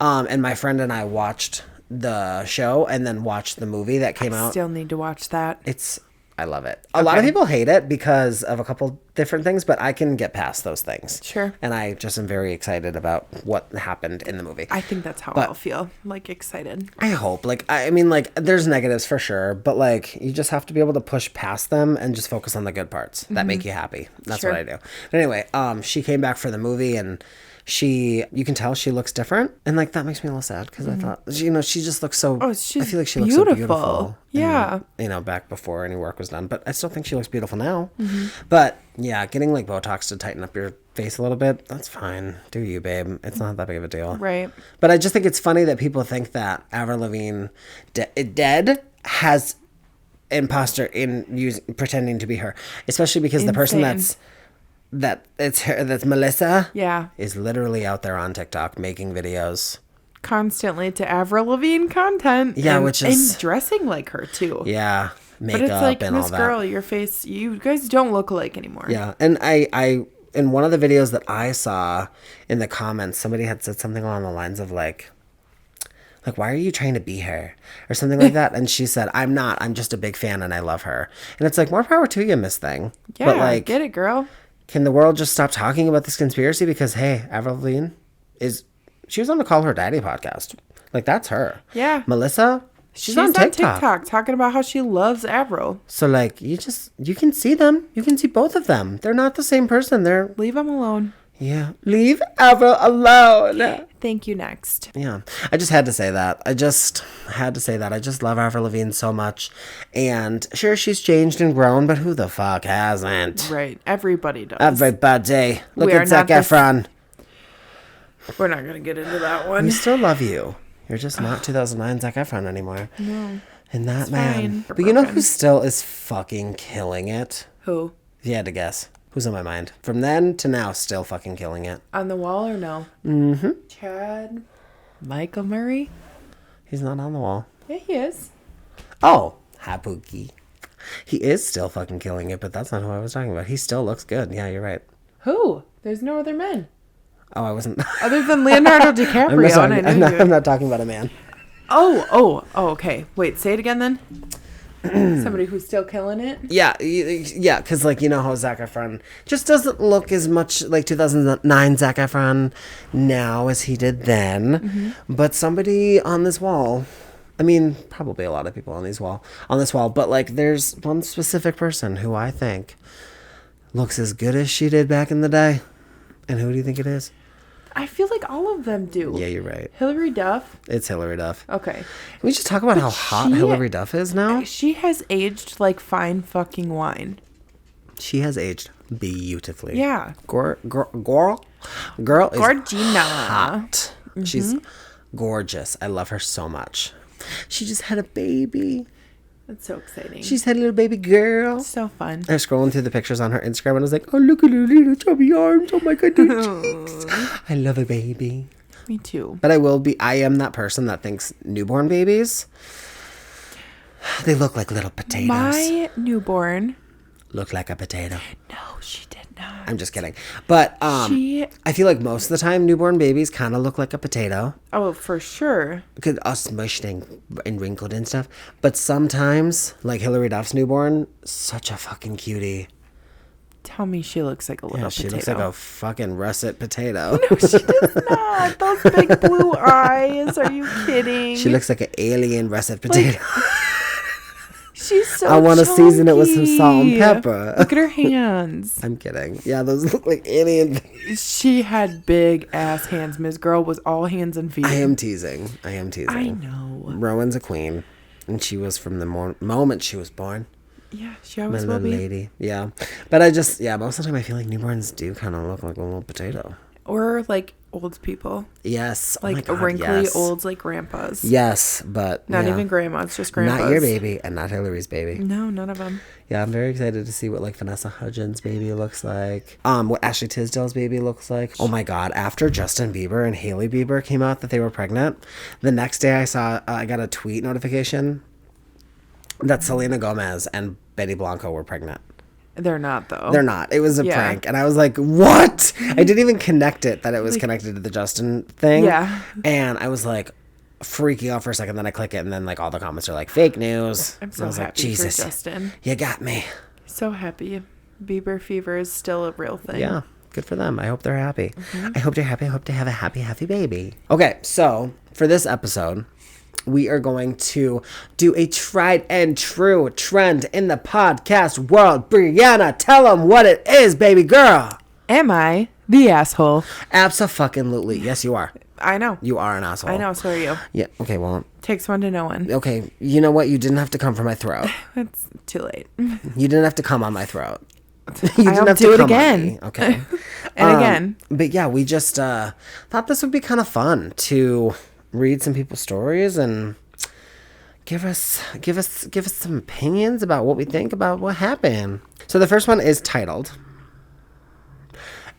And my friend and I watched the show and then watched the movie that came out. Still need to watch that. I love it. A lot of people hate it because of a couple different things, but I can get past those things. Sure. And I just am very excited about what happened in the movie. I think that's how I'll feel, like excited. I hope. Like, I mean, like, there's negatives for sure, but like, you just have to be able to push past them and just focus on the good parts that make you happy. That's what I do. But anyway, she came back for the movie and you can tell she looks different. And like, that makes me a little sad because I thought, she just looks so, I feel like she looks so beautiful. Yeah. And, back before any work was done. But I still think she looks beautiful now. But yeah, getting like Botox to tighten up your face a little bit, that's fine. Do you, babe. It's not that big of a deal. Right. But I just think it's funny that people think that Avril Lavigne dead has imposter in pretending to be her. Especially because the person that's Melissa is literally out there on TikTok making videos constantly to Avril Lavigne content. Yeah, which is... And dressing like her, too. Yeah, makeup but it's like, and all Miss that. Girl, your face, you guys don't look alike anymore. Yeah, and I in one of the videos that I saw in the comments, somebody had said something along the lines of like, why are you trying to be her? Or something like that. And she said, I'm not. I'm just a big fan and I love her. And it's like, more power to you, Miss Thing. Yeah, but like, get it, girl. Can the world just stop talking about this conspiracy? Because, hey, Avril Lavigne she was on the Call Her Daddy podcast. Like, that's her. Yeah. Melissa, she's on TikTok talking about how she loves Avril. So, like, you can see them. You can see both of them. They're not the same person. Leave them alone. Yeah. Leave Avril alone. Thank you, next. Yeah. I just had to say that. I just love Avril Lavigne so much. And sure, she's changed and grown, but who the fuck hasn't? Right. Everybody does. Everybody. Look at Zac Efron. We're not going to get into that one. We still love you. You're just not 2009 Zac Efron anymore. No. And that man. But you know who still is fucking killing it? Who? If you had to guess. Who's on my mind? From then to now, still fucking killing it. On the wall or no? Mm-hmm. Chad Michael Murray? He's not on the wall. Yeah, he is. Oh, Hapuki. He is still fucking killing it, but that's not who I was talking about. He still looks good. Yeah, you're right. Who? There's no other men. Oh, I wasn't. Other than Leonardo DiCaprio. I'm not talking about a man. Oh, okay. Wait, say it again then. Somebody who's still killing it? Yeah, because, like, you know how Zac Efron just doesn't look as much like 2009 Zac Efron now as he did then. Mm-hmm. But somebody on this wall, I mean, probably a lot of people on this wall, but, like, there's one specific person who I think looks as good as she did back in the day. And who do you think it is? I feel like all of them do. Yeah, you're right. Hilary Duff? It's Hilary Duff. Okay. Can we just talk about how hot Hilary Duff is now? She has aged like fine fucking wine. She has aged beautifully. Yeah. Girl is Gorgina. hot. Mm-hmm. She's gorgeous. I love her so much. She just had a baby. That's so exciting. She's had a little baby girl. So fun. I was scrolling through the pictures on her Instagram and I was like, oh, look at her little chubby arms. Oh my goodness. I love a baby. Me too. But I am that person that thinks newborn babies. They look like little potatoes. My newborn look like a potato. No, she did not. I'm just kidding. But I feel like most of the time newborn babies kind of look like a potato. Oh, for sure. Because all smushed and wrinkled and stuff. But sometimes, like Hillary Duff's newborn, such a fucking cutie. Tell me she looks like a little she potato. looks like a fucking russet potato. No, she does not. Those big blue eyes. Are you kidding? She looks like an alien russet potato. She's so I want to chunky. season it with some salt and pepper. Look at her hands. I'm kidding. Yeah, those look like alien. She had big ass hands. Ms. Girl was all hands and feet. I am teasing. I know. Rowan's a queen. And she was from the moment she was born. Yeah, she always will be. Lady. Yeah. But most of the time I feel like newborns do kind of look like a little potato. Or like old people. Yes. Like wrinkly olds like grandpas. Yes, but not even grandmas, just grandpas. Not your baby and not Hillary's baby. No, none of them. Yeah, I'm very excited to see what like Vanessa Hudgens' baby looks like. What Ashley Tisdale's baby looks like. Oh my God! After Justin Bieber and Hailey Bieber came out that they were pregnant, the next day I got a tweet notification that Selena Gomez and Betty Blanco were pregnant. They're not, though. They're not. It was a prank. And I was like, what? I didn't even connect it that it was connected to the Justin thing. Yeah. And I was like freaking out for a second. Then I click it and then like all the comments are like fake news. I'm so happy for Justin. You got me. So happy. Bieber fever is still a real thing. Yeah. Good for them. I hope they're happy. Mm-hmm. I hope they're happy. I hope they have a happy baby. Okay. So for this episode, we are going to do a tried and true trend in the podcast world. Brianna, tell them what it is, baby girl. Am I the asshole? Abso-fucking-lutely. Yes, you are. I know. You are an asshole. I know, so are you. Yeah, okay, well. Takes one to know one. Okay, you know what? You didn't have to come for my throat. It's too late. You didn't have to come on my throat. You didn't I'll have do to it come again. Okay. And again. But yeah, we just thought this would be kind of fun to read some people's stories and give us some opinions about what we think about what happened. So the first one is titled,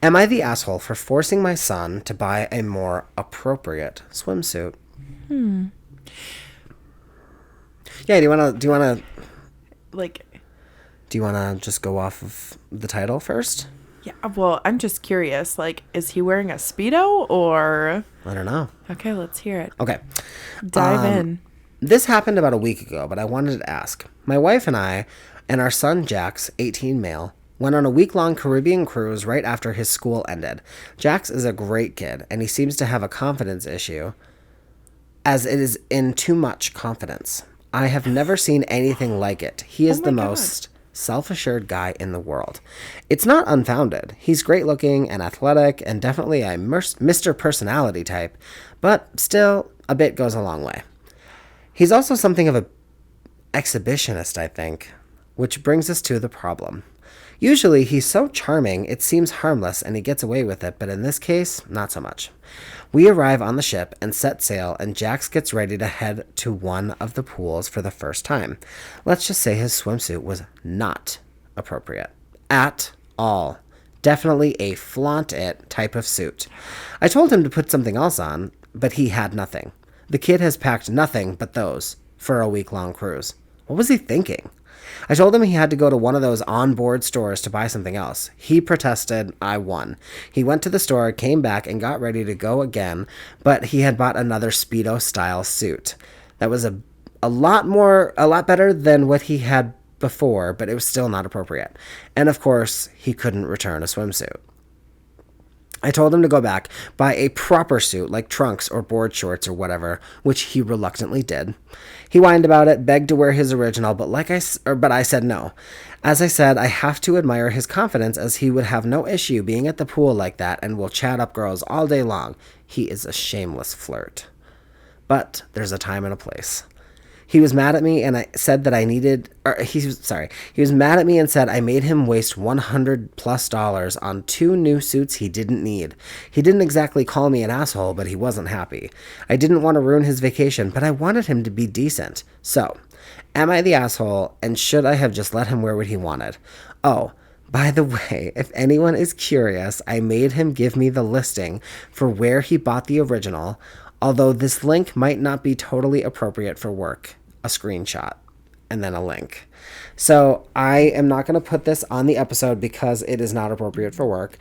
"Am I the asshole for forcing my son to buy a more appropriate swimsuit?" Yeah, do you wanna just go off of the title first? Yeah, well, I'm just curious. Like, is he wearing a Speedo or? I don't know. Okay, let's hear it. Okay. Dive in. This happened about a week ago, but I wanted to ask. My wife and I, and our son Jax, 18 male, went on a week-long Caribbean cruise right after his school ended. Jax is a great kid, and he seems to have a confidence issue, as it is in too much confidence. I have never seen anything like it. He is the most self-assured guy in the world. It's not unfounded. He's great-looking and athletic, and definitely a Mr. Personality type, but still, a bit goes a long way. He's also something of an exhibitionist, I think, which brings us to the problem. Usually, he's so charming, it seems harmless and he gets away with it, but in this case, not so much. We arrive on the ship and set sail, and Jax gets ready to head to one of the pools for the first time. Let's just say his swimsuit was not appropriate. At all. Definitely a flaunt it type of suit. I told him to put something else on, but he had nothing. The kid has packed nothing but those for a week-long cruise. What was he thinking? I told him he had to go to one of those on-board stores to buy something else. He protested. I won. He went to the store, came back, and got ready to go again, but he had bought another Speedo-style suit. That was a lot better than what he had before, but it was still not appropriate. And of course, he couldn't return a swimsuit. I told him to go back, buy a proper suit like trunks or board shorts or whatever, which he reluctantly did. He whined about it, begged to wear his original, but I said no. As I said, I have to admire his confidence, as he would have no issue being at the pool like that and will chat up girls all day long. He is a shameless flirt. But there's a time and a place. He was mad at me and I said that he was mad at me and said I made him waste $100+ on 2 new suits he didn't need. He didn't exactly call me an asshole, but he wasn't happy. I didn't want to ruin his vacation, but I wanted him to be decent. So, am I the asshole, and should I have just let him wear what he wanted? Oh, by the way, if anyone is curious, I made him give me the listing for where he bought the original, although this link might not be totally appropriate for work. A screenshot. and then a link. So I am not going to put this on the episode because it is not appropriate for work.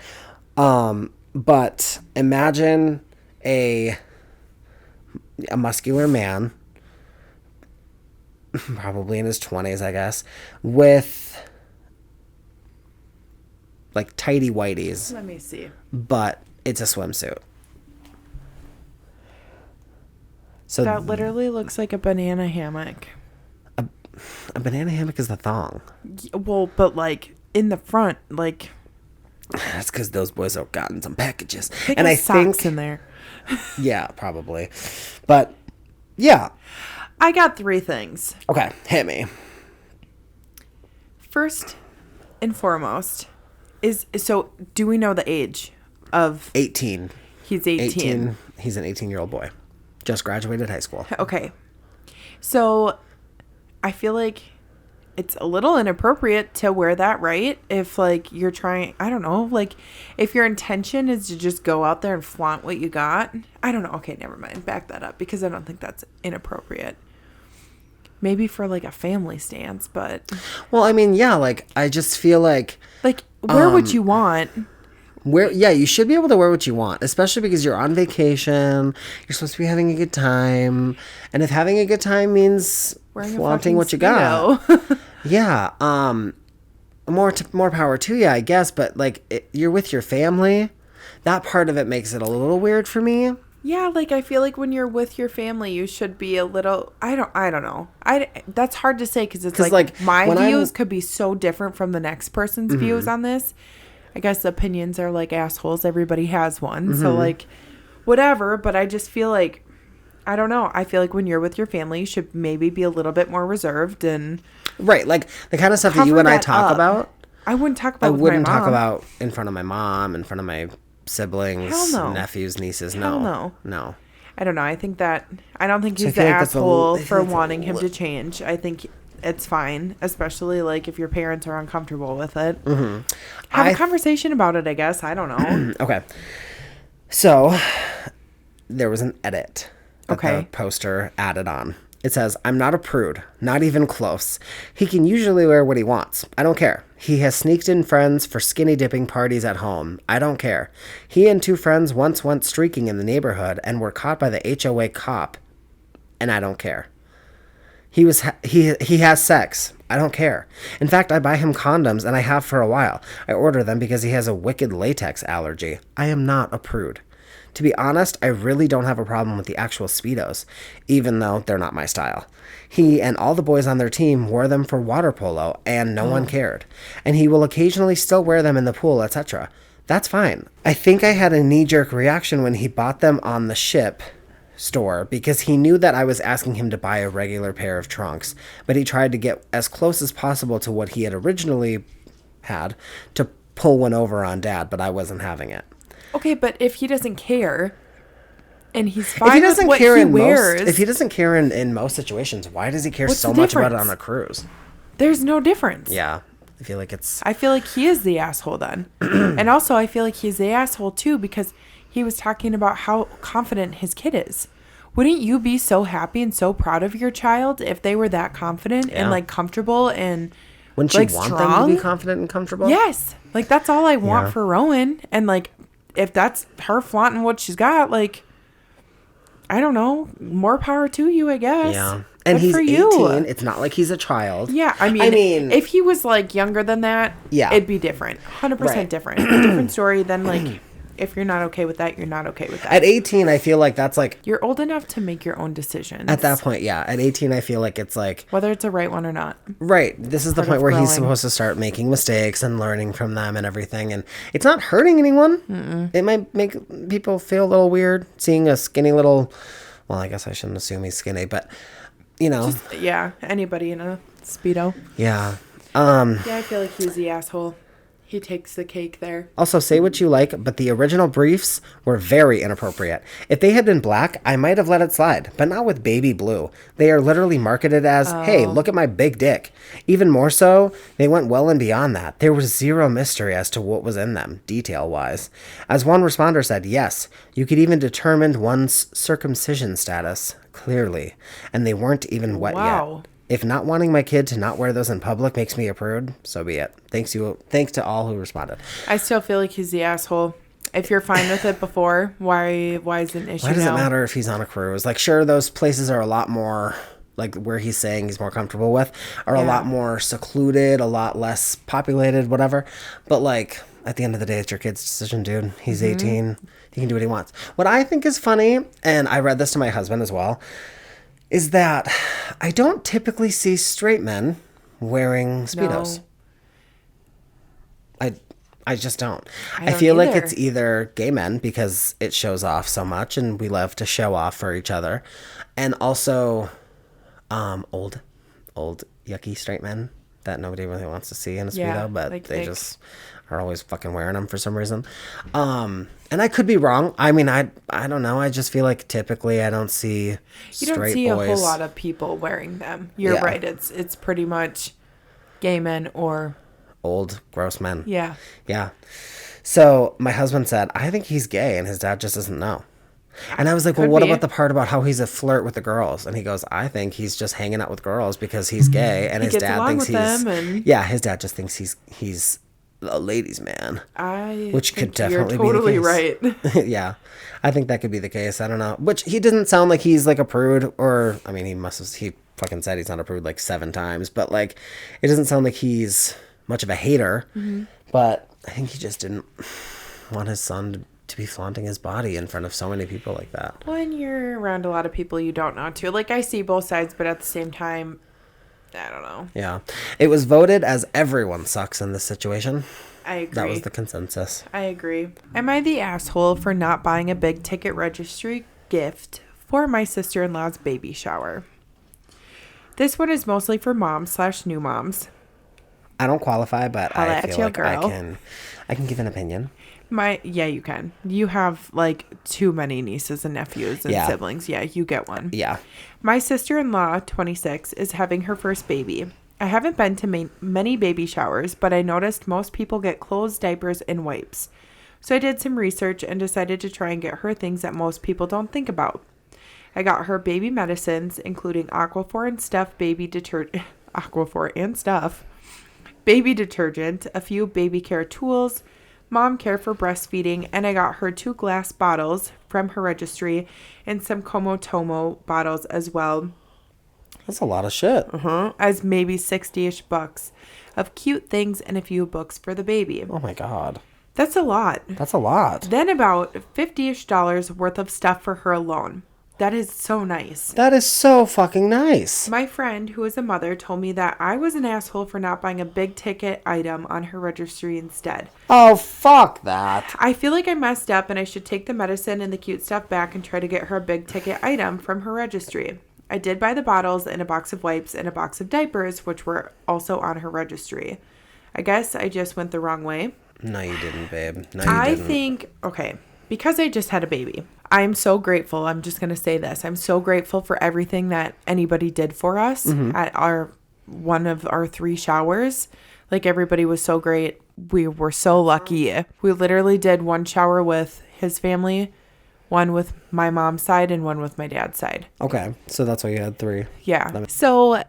But imagine a muscular man, probably in his 20s, I guess, with like tighty whities. Let me see. But it's a swimsuit. So that literally looks like a banana hammock. A banana hammock is the thong. Well, but like in the front, like. That's because those boys have gotten some packages. And I think in there. Yeah, probably. But yeah. I got 3 things. Okay, hit me. First and foremost so do we know the age of 18? He's 18. He's an 18-year-old boy. Just graduated high school. Okay. So I feel like it's a little inappropriate to wear that, right? If like you're trying, I don't know, like if your intention is to just go out there and flaunt what you got. I don't know. Okay, never mind. Back that up because I don't think that's inappropriate. Maybe for like a family stance, but. Well, I mean, yeah, like I just feel like. Like wear what you want. Yeah, you should be able to wear what you want, especially because you're on vacation. You're supposed to be having a good time. And if having a good time means flaunting what you got. Yeah. More power to you, I guess. But like you're with your family. That part of it makes it a little weird for me. Yeah, like I feel like when you're with your family, you should be a little. I don't know. That's hard to say because it's like my views could be so different from the next person's views on this. I guess opinions are like assholes. Everybody has one. So like whatever. But I just feel like, I don't know. I feel like when you're with your family, you should maybe be a little bit more reserved and. Right. Like the kind of stuff that you and I talk about. I wouldn't talk about I wouldn't talk about in front of my mom, in front of my siblings, no. nephews, nieces. No. I don't know. I don't think he's so the asshole for wanting him to change. I think it's fine, especially like if your parents are uncomfortable with it. Have a conversation about it, I guess. I don't know. Okay. So there was an edit that the poster added on. It says, "I'm not a prude, not even close. He can usually wear what he wants. I don't care. He has sneaked in friends for skinny dipping parties at home. I don't care. He and 2 friends once went streaking in the neighborhood and were caught by the HOA cop, and I don't care. He has sex. I don't care. In fact, I buy him condoms, and I have for a while. I order them because he has a wicked latex allergy. I am not a prude. To be honest, I really don't have a problem with the actual Speedos, even though they're not my style. He and all the boys on their team wore them for water polo, and no one cared. And he will occasionally still wear them in the pool, etc. That's fine. I think I had a knee-jerk reaction when he bought them on the ship store because he knew that I was asking him to buy a regular pair of trunks, but he tried to get as close as possible to what he had originally had to pull one over on Dad, but I wasn't having it." Okay, but if he doesn't care and he's fine with what he wears... If he doesn't care in most situations, why does he care so much about it on a cruise? There's no difference. Yeah. I feel like he is the asshole then. And also, I feel like he's the asshole too because he was talking about how confident his kid is. Wouldn't you be so happy and so proud of your child if they were that confident and like comfortable and Wouldn't you want strong? them to be confident and comfortable? Yes. Like that's all I want for Rowan. And like if that's her flaunting what she's got, like, I don't know, more power to you, I guess. Yeah. And he's 18. It's not like he's a child. Yeah. I mean, if he was like younger than that, it'd be different. 100% different. A different story than like, if you're not okay with that, you're not okay with that. At 18, I feel like that's like... You're old enough to make your own decisions. At that point, yeah. At 18, I feel like it's like... Whether it's a right one or not. Right. This is the point where he's supposed to start making mistakes and learning from them and everything. And it's not hurting anyone. It might make people feel a little weird seeing a skinny little... Well, I guess I shouldn't assume he's skinny, but, you know... Anybody in a Speedo. Yeah. I feel like he's the asshole. He takes the cake there. Also, say what you like, but the original briefs were very inappropriate. If they had been black, I might have let it slide, but not with baby blue. They are literally marketed as, hey, look at my big dick. Even more so, they went well and beyond that. There was zero mystery as to what was in them, detail-wise. As one responder said, yes, you could even determine one's circumcision status, clearly, and they weren't even wet yet. If not wanting my kid to not wear those in public makes me a prude, so be it. Thanks to all who responded. I still feel like he's the asshole. If you're fine with it before, why is it an issue now? Why does it matter if he's on a cruise? Like, sure, those places are a lot more, like, where he's saying he's more comfortable with, are a lot more secluded, a lot less populated, whatever. But, like, at the end of the day, it's your kid's decision, dude. He's 18. He can do what he wants. What I think is funny, and I read this to my husband as well, is that I don't typically see straight men wearing Speedos. No. I just don't. I feel like it's either gay men because it shows off so much and we love to show off for each other. And also old yucky straight men that nobody really wants to see in a Speedo, but like they just are always fucking wearing them for some reason. And I could be wrong. I mean, I don't know. I just feel like typically I don't see straight boys. You don't see a whole lot of people wearing them. You're right. It's pretty much gay men or old gross men. Yeah. So my husband said, I think he's gay and his dad just doesn't know. And I was like, well, what about the part about how he's a flirt with the girls? And he goes, I think he's just hanging out with girls because he's gay and his dad thinks his dad just thinks he's a ladies' man. Which could definitely be the case. Right. Yeah. I think that could be the case. I don't know. Which he doesn't sound like he's like a prude, or I mean he fucking said he's not a prude like 7 times, but like it doesn't sound like he's much of a hater. But I think he just didn't want his son to be flaunting his body in front of so many people like that. When you're around a lot of people you don't know to. Like, I see both sides, but at the same time, I don't know. Yeah. It was voted as everyone sucks in this situation. I agree. That was the consensus. I agree. Am I the asshole for not buying a big ticket registry gift for my sister-in-law's baby shower? This one is mostly for moms/new moms. I don't qualify, but I feel like I can give an opinion. You can. You have like too many nieces and nephews and siblings. Yeah, you get one. Yeah. My sister-in-law, 26, is having her first baby. I haven't been to many baby showers, but I noticed most people get clothes, diapers, and wipes. So I did some research and decided to try and get her things that most people don't think about. I got her baby medicines, including Aquaphor and Stuff baby detergent, baby detergent, a few baby care tools, mom care for breastfeeding, and I got her 2 glass bottles from her registry and some Komotomo bottles as well. That's a lot of shit. As maybe 60-ish bucks of cute things and a few books for the baby. Oh my God. That's a lot. Then about $50-ish worth of stuff for her alone. That is so nice. That is so fucking nice. My friend, who is a mother, told me that I was an asshole for not buying a big ticket item on her registry instead. Oh, fuck that. I feel like I messed up and I should take the medicine and the cute stuff back and try to get her a big ticket item from her registry. I did buy the bottles and a box of wipes and a box of diapers, which were also on her registry. I guess I just went the wrong way. No, you didn't, babe. No, you didn't. I think, because I just had a baby, I'm so grateful. I'm just going to say this. I'm so grateful for everything that anybody did for us at one of our 3 showers. Like, everybody was so great. We were so lucky. We literally did 1 shower with his family, 1 with my mom's side, and 1 with my dad's side. Okay. So that's why you had 3. Yeah. So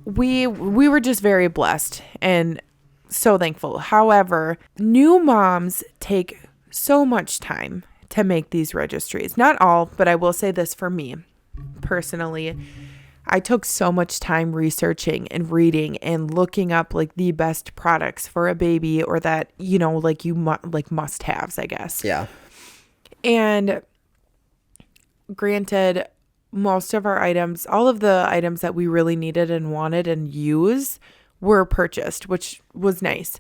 we were just very blessed and so thankful. However, new moms take so much time to make these registries. Not all, but I will say this for me personally. I took so much time researching and reading and looking up like the best products for a baby, or that, like must haves, I guess. Yeah. And granted, most of our items, all of the items that we really needed and wanted and use were purchased, which was nice.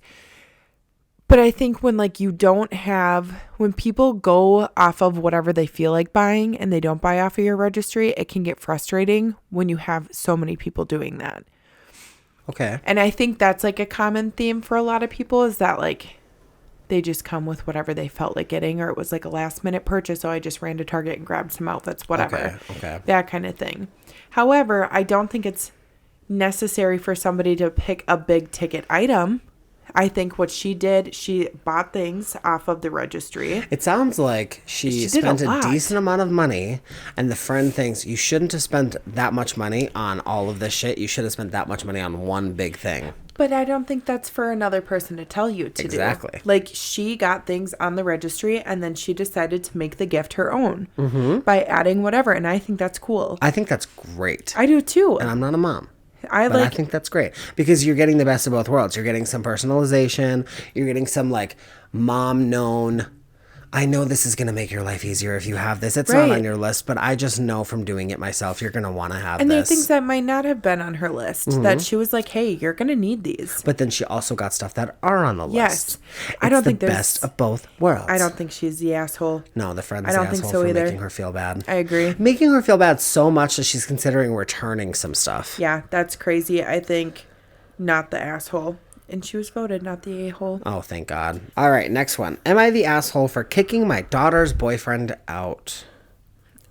But I think when when people go off of whatever they feel like buying and they don't buy off of your registry, it can get frustrating when you have so many people doing that. Okay. And I think that's like a common theme for a lot of people, is that like they just come with whatever they felt like getting, or it was like a last minute purchase, so I just ran to Target and grabbed some outfits, whatever. Okay. That kind of thing. However, I don't think it's necessary for somebody to pick a big ticket item I think what she did, she bought things off of the registry. It sounds like she spent a decent amount of money, and the friend thinks you shouldn't have spent that much money on all of this shit. You should have spent that much money on one big thing. But I don't think that's for another person to tell you to do. Exactly. Like, she got things on the registry, and then she decided to make the gift her own by adding whatever, and I think that's cool. I think that's great. I do too. And I'm not a mom. I think that's great because you're getting the best of both worlds. You're getting some personalization. You're getting some like mom known. I know this is going to make your life easier if you have this. It's not on your list, but I just know from doing it myself, you're going to want to have this. And there are things that might not have been on her list that she was like, hey, you're going to need these. But then she also got stuff that are on the list. Yes. I don't think the best of both worlds. I don't think she's the asshole. No, the friend's the asshole for making her feel bad. I agree. Making her feel bad so much that she's considering returning some stuff. Yeah, that's crazy. I think not the asshole. And she was voted not the a-hole. Oh, thank God. All right, next one. Am I the asshole for kicking my daughter's boyfriend out?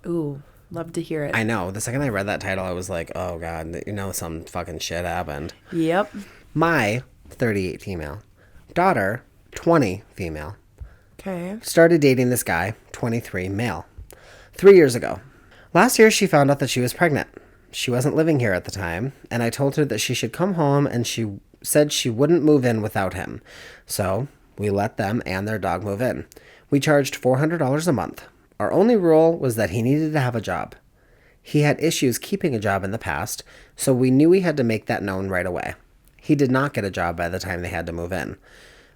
Ooh, love to hear it. I know. The second I read that title, I was like, oh, God, some fucking shit happened. Yep. My 38 female. Daughter, 20 female. Okay. Started dating this guy, 23 male. 3 years ago. Last year, she found out that she was pregnant. She wasn't living here at the time, and I told her that she should come home, and she said she wouldn't move in without him. So we let them and their dog move in. We charged $400 a month. Our only rule was that he needed to have a job. He had issues keeping a job in the past, so we knew we had to make that known right away. He did not get a job by the time they had to move in.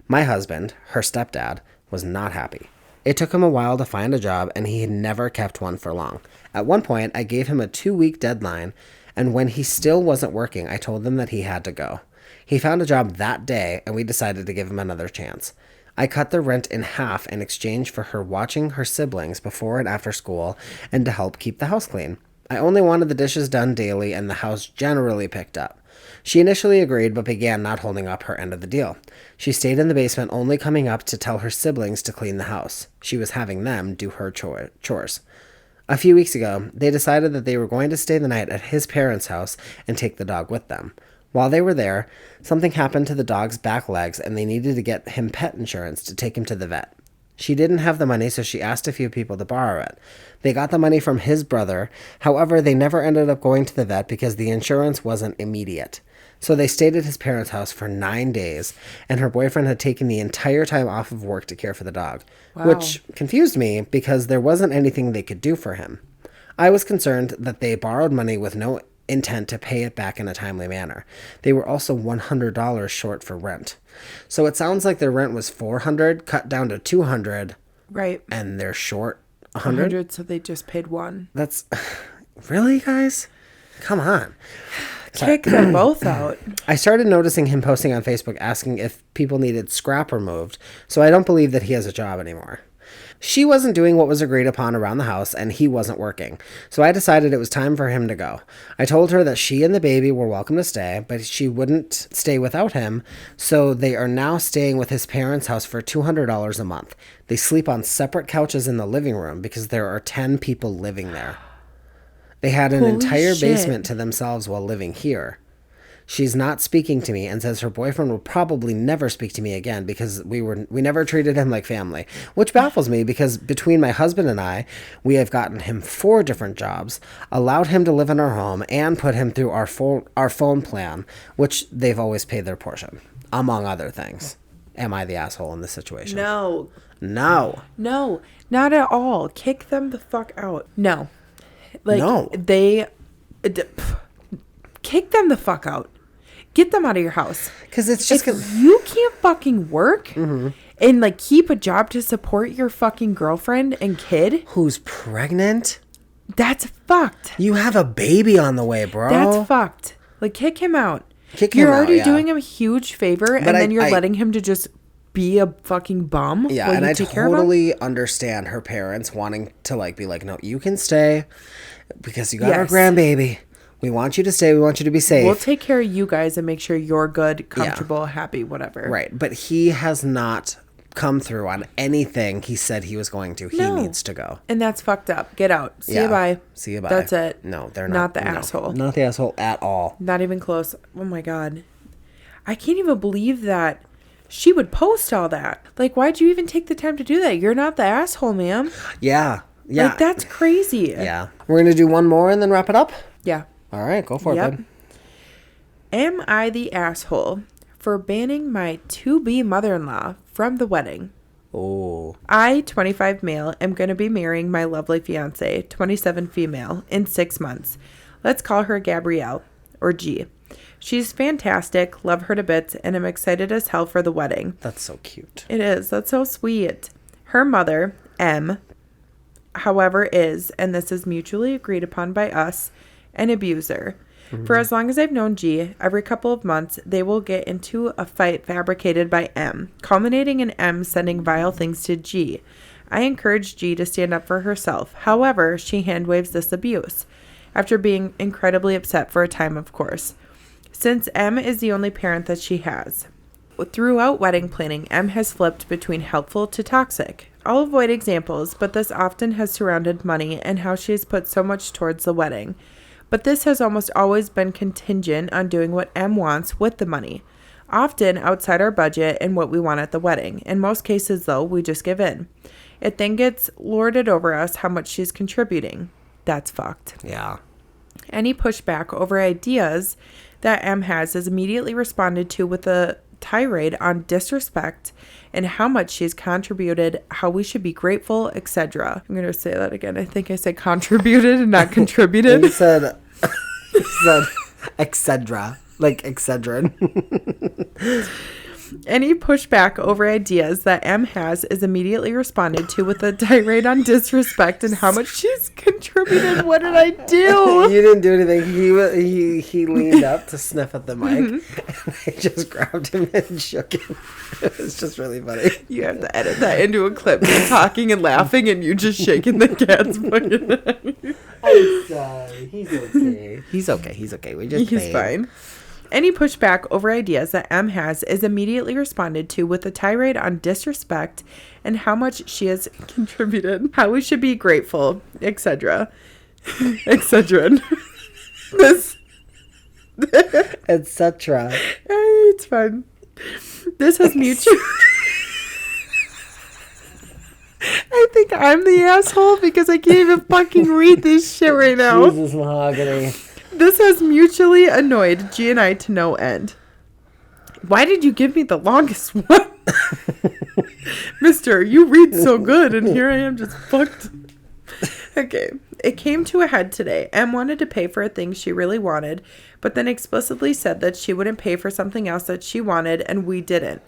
My husband, her stepdad, was not happy. It took him a while to find a job, and he had never kept one for long. At one point, I gave him a 2-week deadline, and when he still wasn't working, I told him that he had to go. He found a job that day, and we decided to give him another chance. I cut the rent in half in exchange for her watching her siblings before and after school and to help keep the house clean. I only wanted the dishes done daily and the house generally picked up. She initially agreed but began not holding up her end of the deal. She stayed in the basement, only coming up to tell her siblings to clean the house. She was having them do her chores. A few weeks ago, they decided that they were going to stay the night at his parents' house and take the dog with them. While they were there, something happened to the dog's back legs and they needed to get him pet insurance to take him to the vet. She didn't have the money, so she asked a few people to borrow it. They got the money from his brother. However, they never ended up going to the vet because the insurance wasn't immediate. So they stayed at his parents' house for 9 days, and her boyfriend had taken the entire time off of work to care for the dog, which confused me because there wasn't anything they could do for him. I was concerned that they borrowed money with no intent to pay it back in a timely manner. They were also $100 short for rent. So it sounds like their rent was $400, cut down to $200. Right. And they're short $100. So they just paid $1. That's really, guys? Come on. Kick them both out. I started noticing him posting on Facebook asking if people needed scrap removed, so I don't believe that he has a job anymore. She wasn't doing what was agreed upon around the house, and he wasn't working, so I decided it was time for him to go. I told her that she and the baby were welcome to stay, but she wouldn't stay without him, so they are now staying with his parents' house for $200 a month. They sleep on separate couches in the living room because there are 10 people living there. They had an entire basement to themselves while living here. She's not speaking to me and says her boyfriend will probably never speak to me again because we never treated him like family, which baffles me because between my husband and I, we have gotten him 4 different jobs, allowed him to live in our home, and put him through our phone plan, which they've always paid their portion, among other things. Am I the asshole in this situation? No. No. No, not at all. Kick them the fuck out. No. Like, no. Kick them the fuck out. Get them out of your house. Because it's just... If you can't fucking work and, like, keep a job to support your fucking girlfriend and kid... Who's pregnant? That's fucked. You have a baby on the way, bro. That's fucked. Like, kick him out. You're already doing him a huge favor, and then you're letting him to just be a fucking bum. Yeah, and I totally understand her parents wanting to, like, be like, no, you can stay because you got our grandbaby. We want you to stay. We want you to be safe. We'll take care of you guys and make sure you're good, comfortable, happy, whatever. Right. But he has not come through on anything he said he was going to. He needs to go. And that's fucked up. Get out. See you bye. See you bye. That's it. No, they're not the asshole. Not the asshole at all. Not even close. Oh my God. I can't even believe that she would post all that. Like, why'd you even take the time to do that? You're not the asshole, ma'am. Yeah. Yeah. Like, that's crazy. Yeah. We're going to do one more and then wrap it up? Yeah. All right. Go for it, babe. Am I the asshole for banning my to-be mother-in-law from the wedding? Oh. I, 25 male, am going to be marrying my lovely fiance, 27 female, in 6 months. Let's call her Gabrielle, or G. She's fantastic, love her to bits, and I'm excited as hell for the wedding. That's so cute. It is. That's so sweet. Her mother, M, however, is, and this is mutually agreed upon by us, an abuser. For as long as I've known G, every couple of months, they will get into a fight fabricated by M, culminating in M sending vile things to G. I encourage G to stand up for herself. However, she handwaves this abuse, after being incredibly upset for a time, of course, since M is the only parent that she has. Throughout wedding planning, M has flipped between helpful to toxic. I'll avoid examples, but this often has surrounded money and how she has put so much towards the wedding. But this has almost always been contingent on doing what M wants with the money, often outside our budget and what we want at the wedding. In most cases, though, we just give in. It then gets lorded over us how much she's contributing. That's fucked. Yeah. Any pushback over ideas that M has is immediately responded to with a tirade on disrespect and how much she's contributed, how we should be grateful, etc. I'm going to say that again. I think I said contributed and not contributed. You said etc. Like Excedrin. Any pushback over ideas that M has is immediately responded to with a tirade on disrespect and how much she's contributed. What did I do? You didn't do anything. He leaned up to sniff at the mic, and I just grabbed him and shook him. It was just really funny. You have to edit that into a clip. You're talking and laughing, and you just shaking the cat's fucking. I'm sorry. He's okay. He's okay. He's fine. Any pushback over ideas that M has is immediately responded to with a tirade on disrespect and how much she has contributed, how we should be grateful, etc. etc. This. etc. It's fine. This has mutual. I think I'm the asshole because I can't even fucking read this shit right now. Jesus mahogany. This has mutually annoyed G and I to no end. Why did you give me the longest one? Mister, you read so good, and here I am just fucked. Okay. It came to a head today. M wanted to pay for a thing she really wanted, but then explicitly said that she wouldn't pay for something else that she wanted, and we didn't.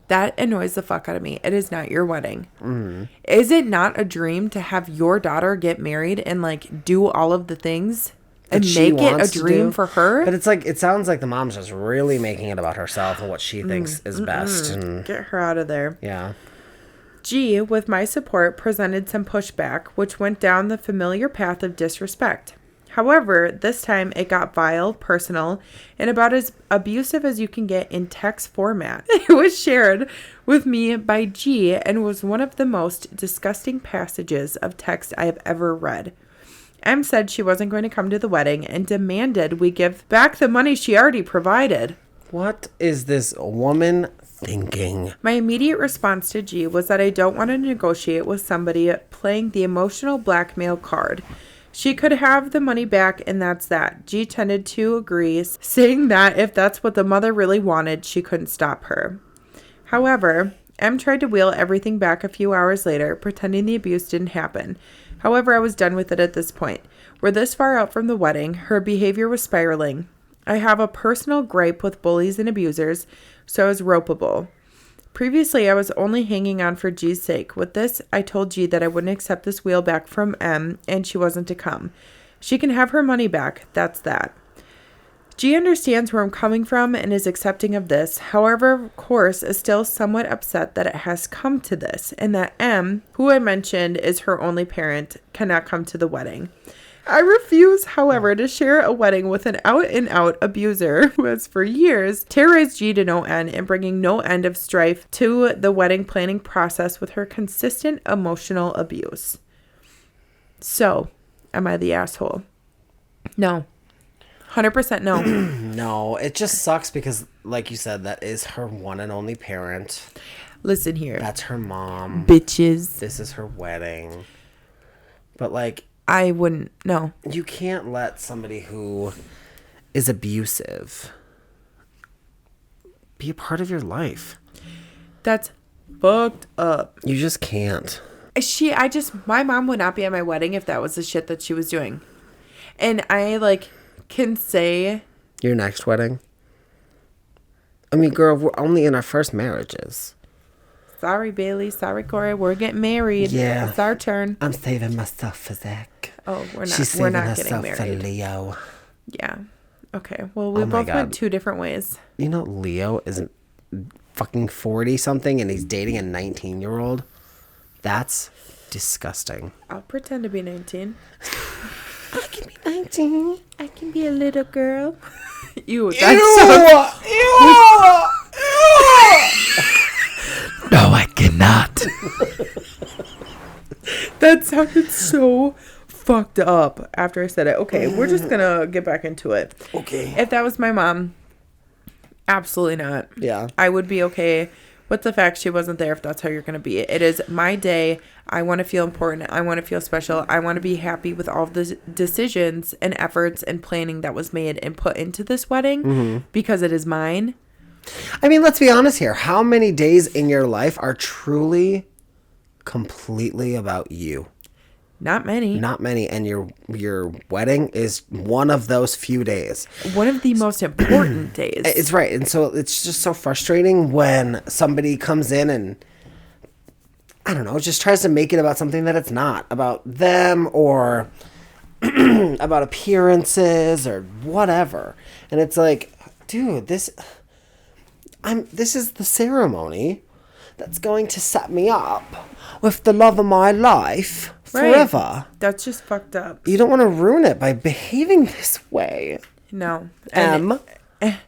That annoys the fuck out of me. It is not your wedding. Mm-hmm. Is it not a dream to have your daughter get married and, like, do all of the things? And make it a dream for her? But it's like, it sounds like the mom's just really making it about herself and what she thinks is best. And get her out of there. Yeah. G, with my support, presented some pushback, which went down the familiar path of disrespect. However, this time it got vile, personal, and about as abusive as you can get in text format. It was shared with me by G and was one of the most disgusting passages of text I have ever read. M said she wasn't going to come to the wedding and demanded we give back the money she already provided. What is this woman thinking? My immediate response to G was that I don't want to negotiate with somebody playing the emotional blackmail card. She could have the money back and that's that. G tended to agree, saying that if that's what the mother really wanted, she couldn't stop her. However, M tried to wheel everything back a few hours later, pretending the abuse didn't happen. However, I was done with it at this point. We're this far out from the wedding. Her behavior was spiraling. I have a personal gripe with bullies and abusers, so I was ropeable. Previously, I was only hanging on for G's sake. With this, I told G that I wouldn't accept this wheel back from M, and she wasn't to come. She can have her money back. That's that. G understands where I'm coming from and is accepting of this. However, of course, is still somewhat upset that it has come to this, and that M, who I mentioned is her only parent, cannot come to the wedding. I refuse, however, to share a wedding with an out-and-out abuser who has for years terrorized G to no end and bringing no end of strife to the wedding planning process with her consistent emotional abuse. So, am I the asshole? No. 100% no. No, it just sucks because, like you said, that is her one and only parent. Listen here. That's her mom. Bitches. This is her wedding. But, like... I wouldn't, no. You can't let somebody who is abusive be a part of your life. That's fucked up. You just can't. My mom would not be at my wedding if that was the shit that she was doing. And I, like, can say... Your next wedding? I mean, girl, we're only in our first marriages. Sorry, Bailey. Sorry, Corey. We're getting married. Yeah. It's our turn. I'm saving myself for Zach. Oh, we're not. She's We're saving not getting herself married. for Leo. Yeah. Okay. Well, we Oh my both God. went 2 different ways. You know, Leo isn't fucking 40 something and he's dating a 19-year-old. That's disgusting. I'll pretend to be 19. I can be 19. I can be a little girl. Ew. Ew! No, I cannot. That sounded so fucked up after I said it. Okay, we're just gonna get back into it. Okay. If that was my mom, absolutely not. Yeah. I would be okay with the fact she wasn't there if that's how you're gonna be. It is my day. I want to feel important. I want to feel special. I want to be happy with all of the decisions and efforts and planning that was made and put into this wedding because it is mine. I mean, let's be honest here. How many days in your life are truly completely about you? Not many. Not many. And your wedding is one of those few days. One of the most important days. It's right. And so it's just so frustrating when somebody comes in and, I don't know, just tries to make it about something that it's not. About them or about appearances or whatever. And it's like, dude, this is the ceremony that's going to set me up with the love of my life forever. Right. That's just fucked up. You don't want to ruin it by behaving this way. No.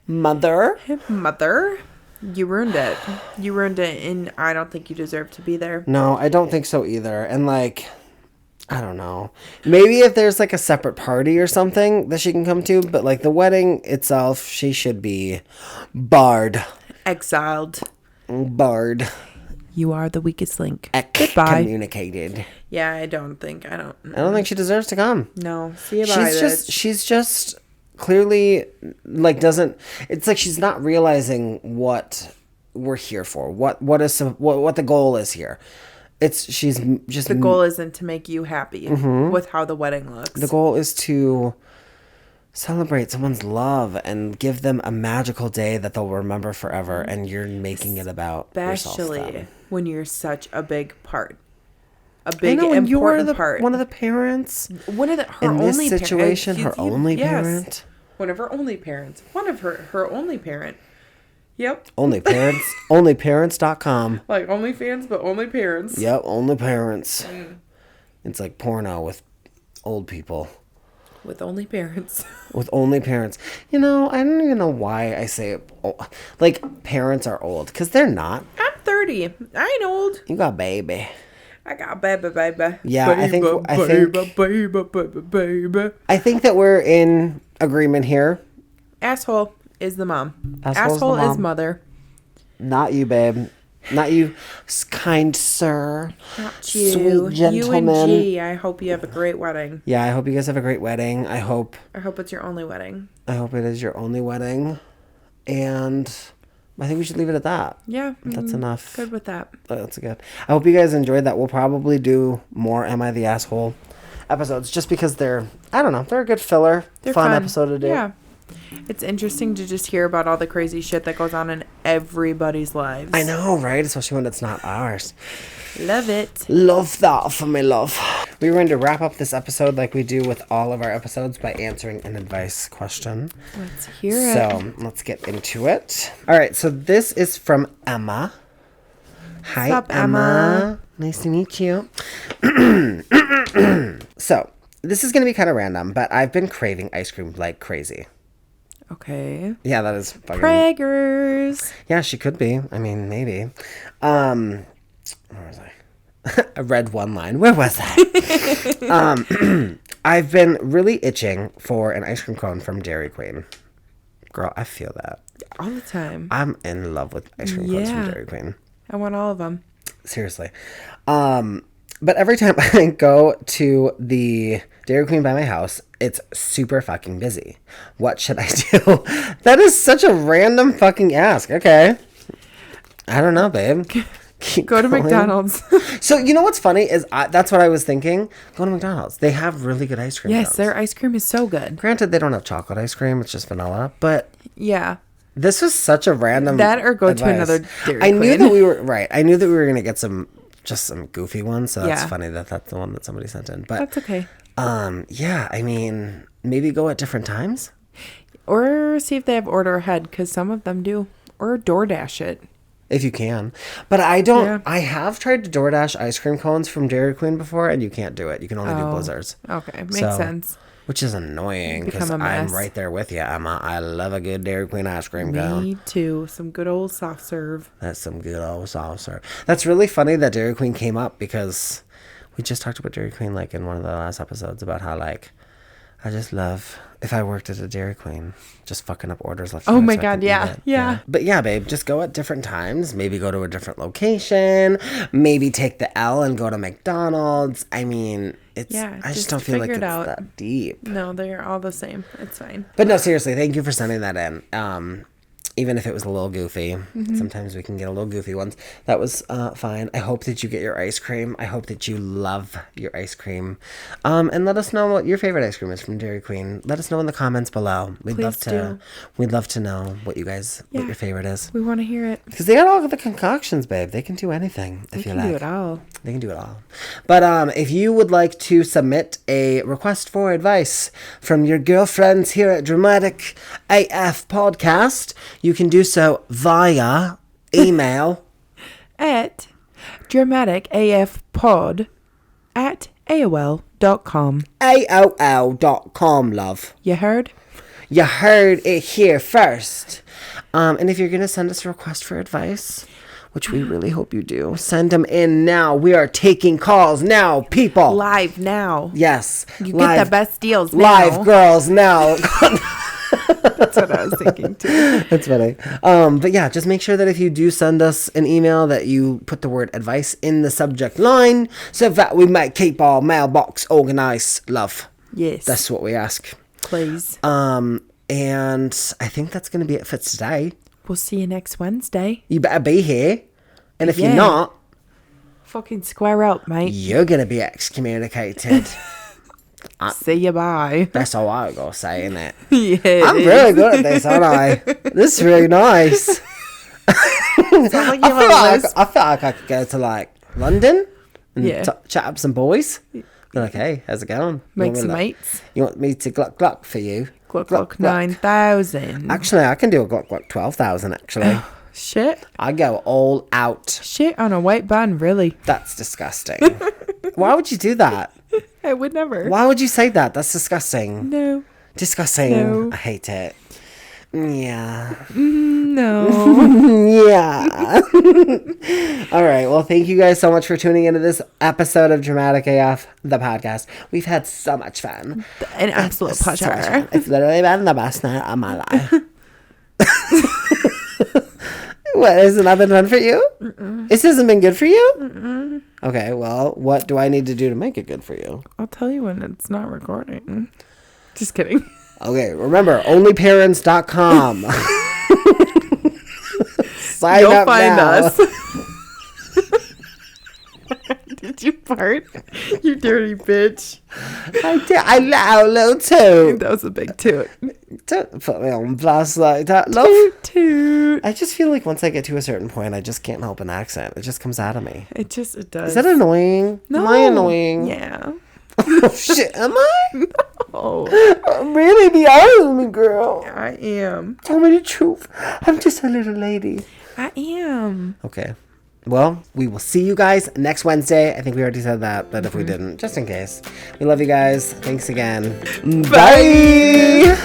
Mother. Mother, you ruined it. You ruined it, and I don't think you deserve to be there. No, I don't think so either. And like, I don't know. Maybe if there's like a separate party or something that she can come to, but like the wedding itself, she should be barred. Exiled. Barred. You are the weakest link. Excommunicated. Yeah, I don't think she deserves to come. No. See about it. She's just clearly like doesn't. It's like she's not realizing what we're here for. What the goal is here. She's just the goal isn't to make you happy with how the wedding looks. The goal is to celebrate someone's love and give them a magical day that they'll remember forever, and you're making it about yourself. Especially when you're such a big part. A I big, know, important you're part. One of the parents. One of her in only this situation, her only parent. One of her only parents. One of her only parent. Yep. Only parents. Onlyparents.com. Like OnlyFans, but only parents. Yep, only parents. It's like porno with old people. With only parents. With only parents. You know, I don't even know why I say it. Like, parents are old. Because they're not. I'm 30. I ain't old. You got baby. I got baby. Yeah, I think that we're in agreement here. Asshole is the mom. Asshole's the Asshole mom. is mother. Not you, babe. Not you, kind sir. Not you. Sweet gentleman. You and G. I hope you have a great wedding. Yeah, I hope you guys have a great wedding. I hope it's your only wedding. I hope it is your only wedding. And I think we should leave it at that. Yeah. That's enough. Good with that. That's good. I hope you guys enjoyed that. We'll probably do more Am I the Asshole episodes just because they're a good filler. They're fun episode to do. Yeah. It's interesting to just hear about all the crazy shit that goes on in everybody's lives. I know, right? Especially when it's not ours. Love it. Love that for me, love. We're going to wrap up this episode like we do with all of our episodes by answering an advice question. Let's hear it. So let's get into it. All right, so this is from Emma. Hi, What's up, Emma. Nice to meet you. So this is going to be kind of random, but I've been craving ice cream like crazy. Okay. Yeah, that is fucking... Praggers. Yeah, she could be. I mean, maybe. Where was I? I read one line. Where was I? I've been really itching for an ice cream cone from Dairy Queen. Girl, I feel that. All the time. I'm in love with ice cream cones from Dairy Queen. I want all of them. Seriously. But every time I go to the Dairy Queen by my house, it's super fucking busy. What should I do? That is such a random fucking ask. Okay. I don't know, babe. Go to McDonald's. So, you know what's funny is that's what I was thinking. Go to McDonald's. They have really good ice cream. Yes, cones. their ice cream is so good. Granted, they don't have chocolate ice cream. It's just vanilla. But yeah. This was such a random that or go advice. to another Dairy Queen. I knew that we were right. I knew that we were going to get some goofy ones. So that's Yeah. funny that that's the one that somebody sent in. But that's okay. Yeah, I mean, maybe go at different times. Or see if they have order ahead, because some of them do. Or DoorDash it. If you can. But I don't. Yeah. I have tried to DoorDash ice cream cones from Dairy Queen before, and you can't do it. You can only do Blizzards. Okay, makes sense. Which is annoying because I'm right there with you, Emma. I love a good Dairy Queen ice cream cone. Me too. Some good old soft serve. That's some good old soft serve. That's really funny that Dairy Queen came up because we just talked about Dairy Queen like in one of the last episodes about how like I just love if I worked at a Dairy Queen, just fucking up orders left. Oh my God, yeah. But yeah, babe, just go at different times. Maybe go to a different location. Maybe take the L and go to McDonald's. I mean, I just don't feel like it's that deep. No, they're all the same. It's fine. But no, seriously, thank you for sending that in. Even if it was a little goofy. Sometimes we can get a little goofy ones. That was fine. I hope that you get your ice cream. I hope that you love your ice cream. And let us know what your favorite ice cream is from Dairy Queen. Let us know in the comments below. We'd love to know what you guys what your favorite is. We want to hear it. Because they got all the concoctions, babe. They can do anything if you like. They can do it all. They can do it all. But if you would like to submit a request for advice from your girlfriends here at Dramatic AF Podcast, you can do so via email at dramaticafpod@aol.com. AOL.com, love. You heard? You heard it here first. And if you're going to send us a request for advice, which we really hope you do, send them in now. We are taking calls now, people. Live now. Yes. You get the best deals now. Live girls now. That's what I was thinking too. That's funny. But yeah, just make sure that if you do send us an email that you put the word advice in the subject line so that we might keep our mailbox organized, love. Yes. That's what we ask. Please. And I think that's going to be it for today. We'll see you next Wednesday. You better be here. And if you're not, fucking square out, mate. You're going to be excommunicated. See you bye. That's all I gotta say, isn't it? Yeah. I'm really good at this, aren't I? This is really nice. I feel like I could go to like London and chat up some boys. Be like, hey, how's it going? Make some mates. You want me to gluck gluck for you? Gluck 9,000. Actually, I can do a gluck 12,000 actually. Shit. I go all out. Shit on a white bun, really. That's disgusting. Why would you do that? I would never. Why would you say that? That's disgusting. No. Disgusting. No. I hate it. Yeah. No. Yeah. All right. Well, thank you guys so much for tuning into this episode of Dramatic AF, the podcast. We've had so much fun. An absolute pleasure. It's literally been the best night of my life. What, hasn't that been fun for you? Mm-mm. This hasn't been good for you? Mm-mm. Okay, well, what do I need to do to make it good for you? I'll tell you when it's not recording. Just kidding. Okay, remember, onlyparents.com. Sign You'll up find now. us. Did you fart? You dirty bitch. I did. I let out a little toot. That was a big toot. Don't put me on blast like that, love. Toot, toot. I just feel like once I get to a certain point, I just can't help an accent. It just comes out of me. It does. Is that annoying? No. Am I annoying? Yeah. Oh, shit, am I? No. Really, be honest with me, girl. I am. Tell me the truth. I'm just a little lady. I am. Okay. Well, we will see you guys next Wednesday. I think we already said that, but if we didn't, just in case. We love you guys. Thanks again. Bye.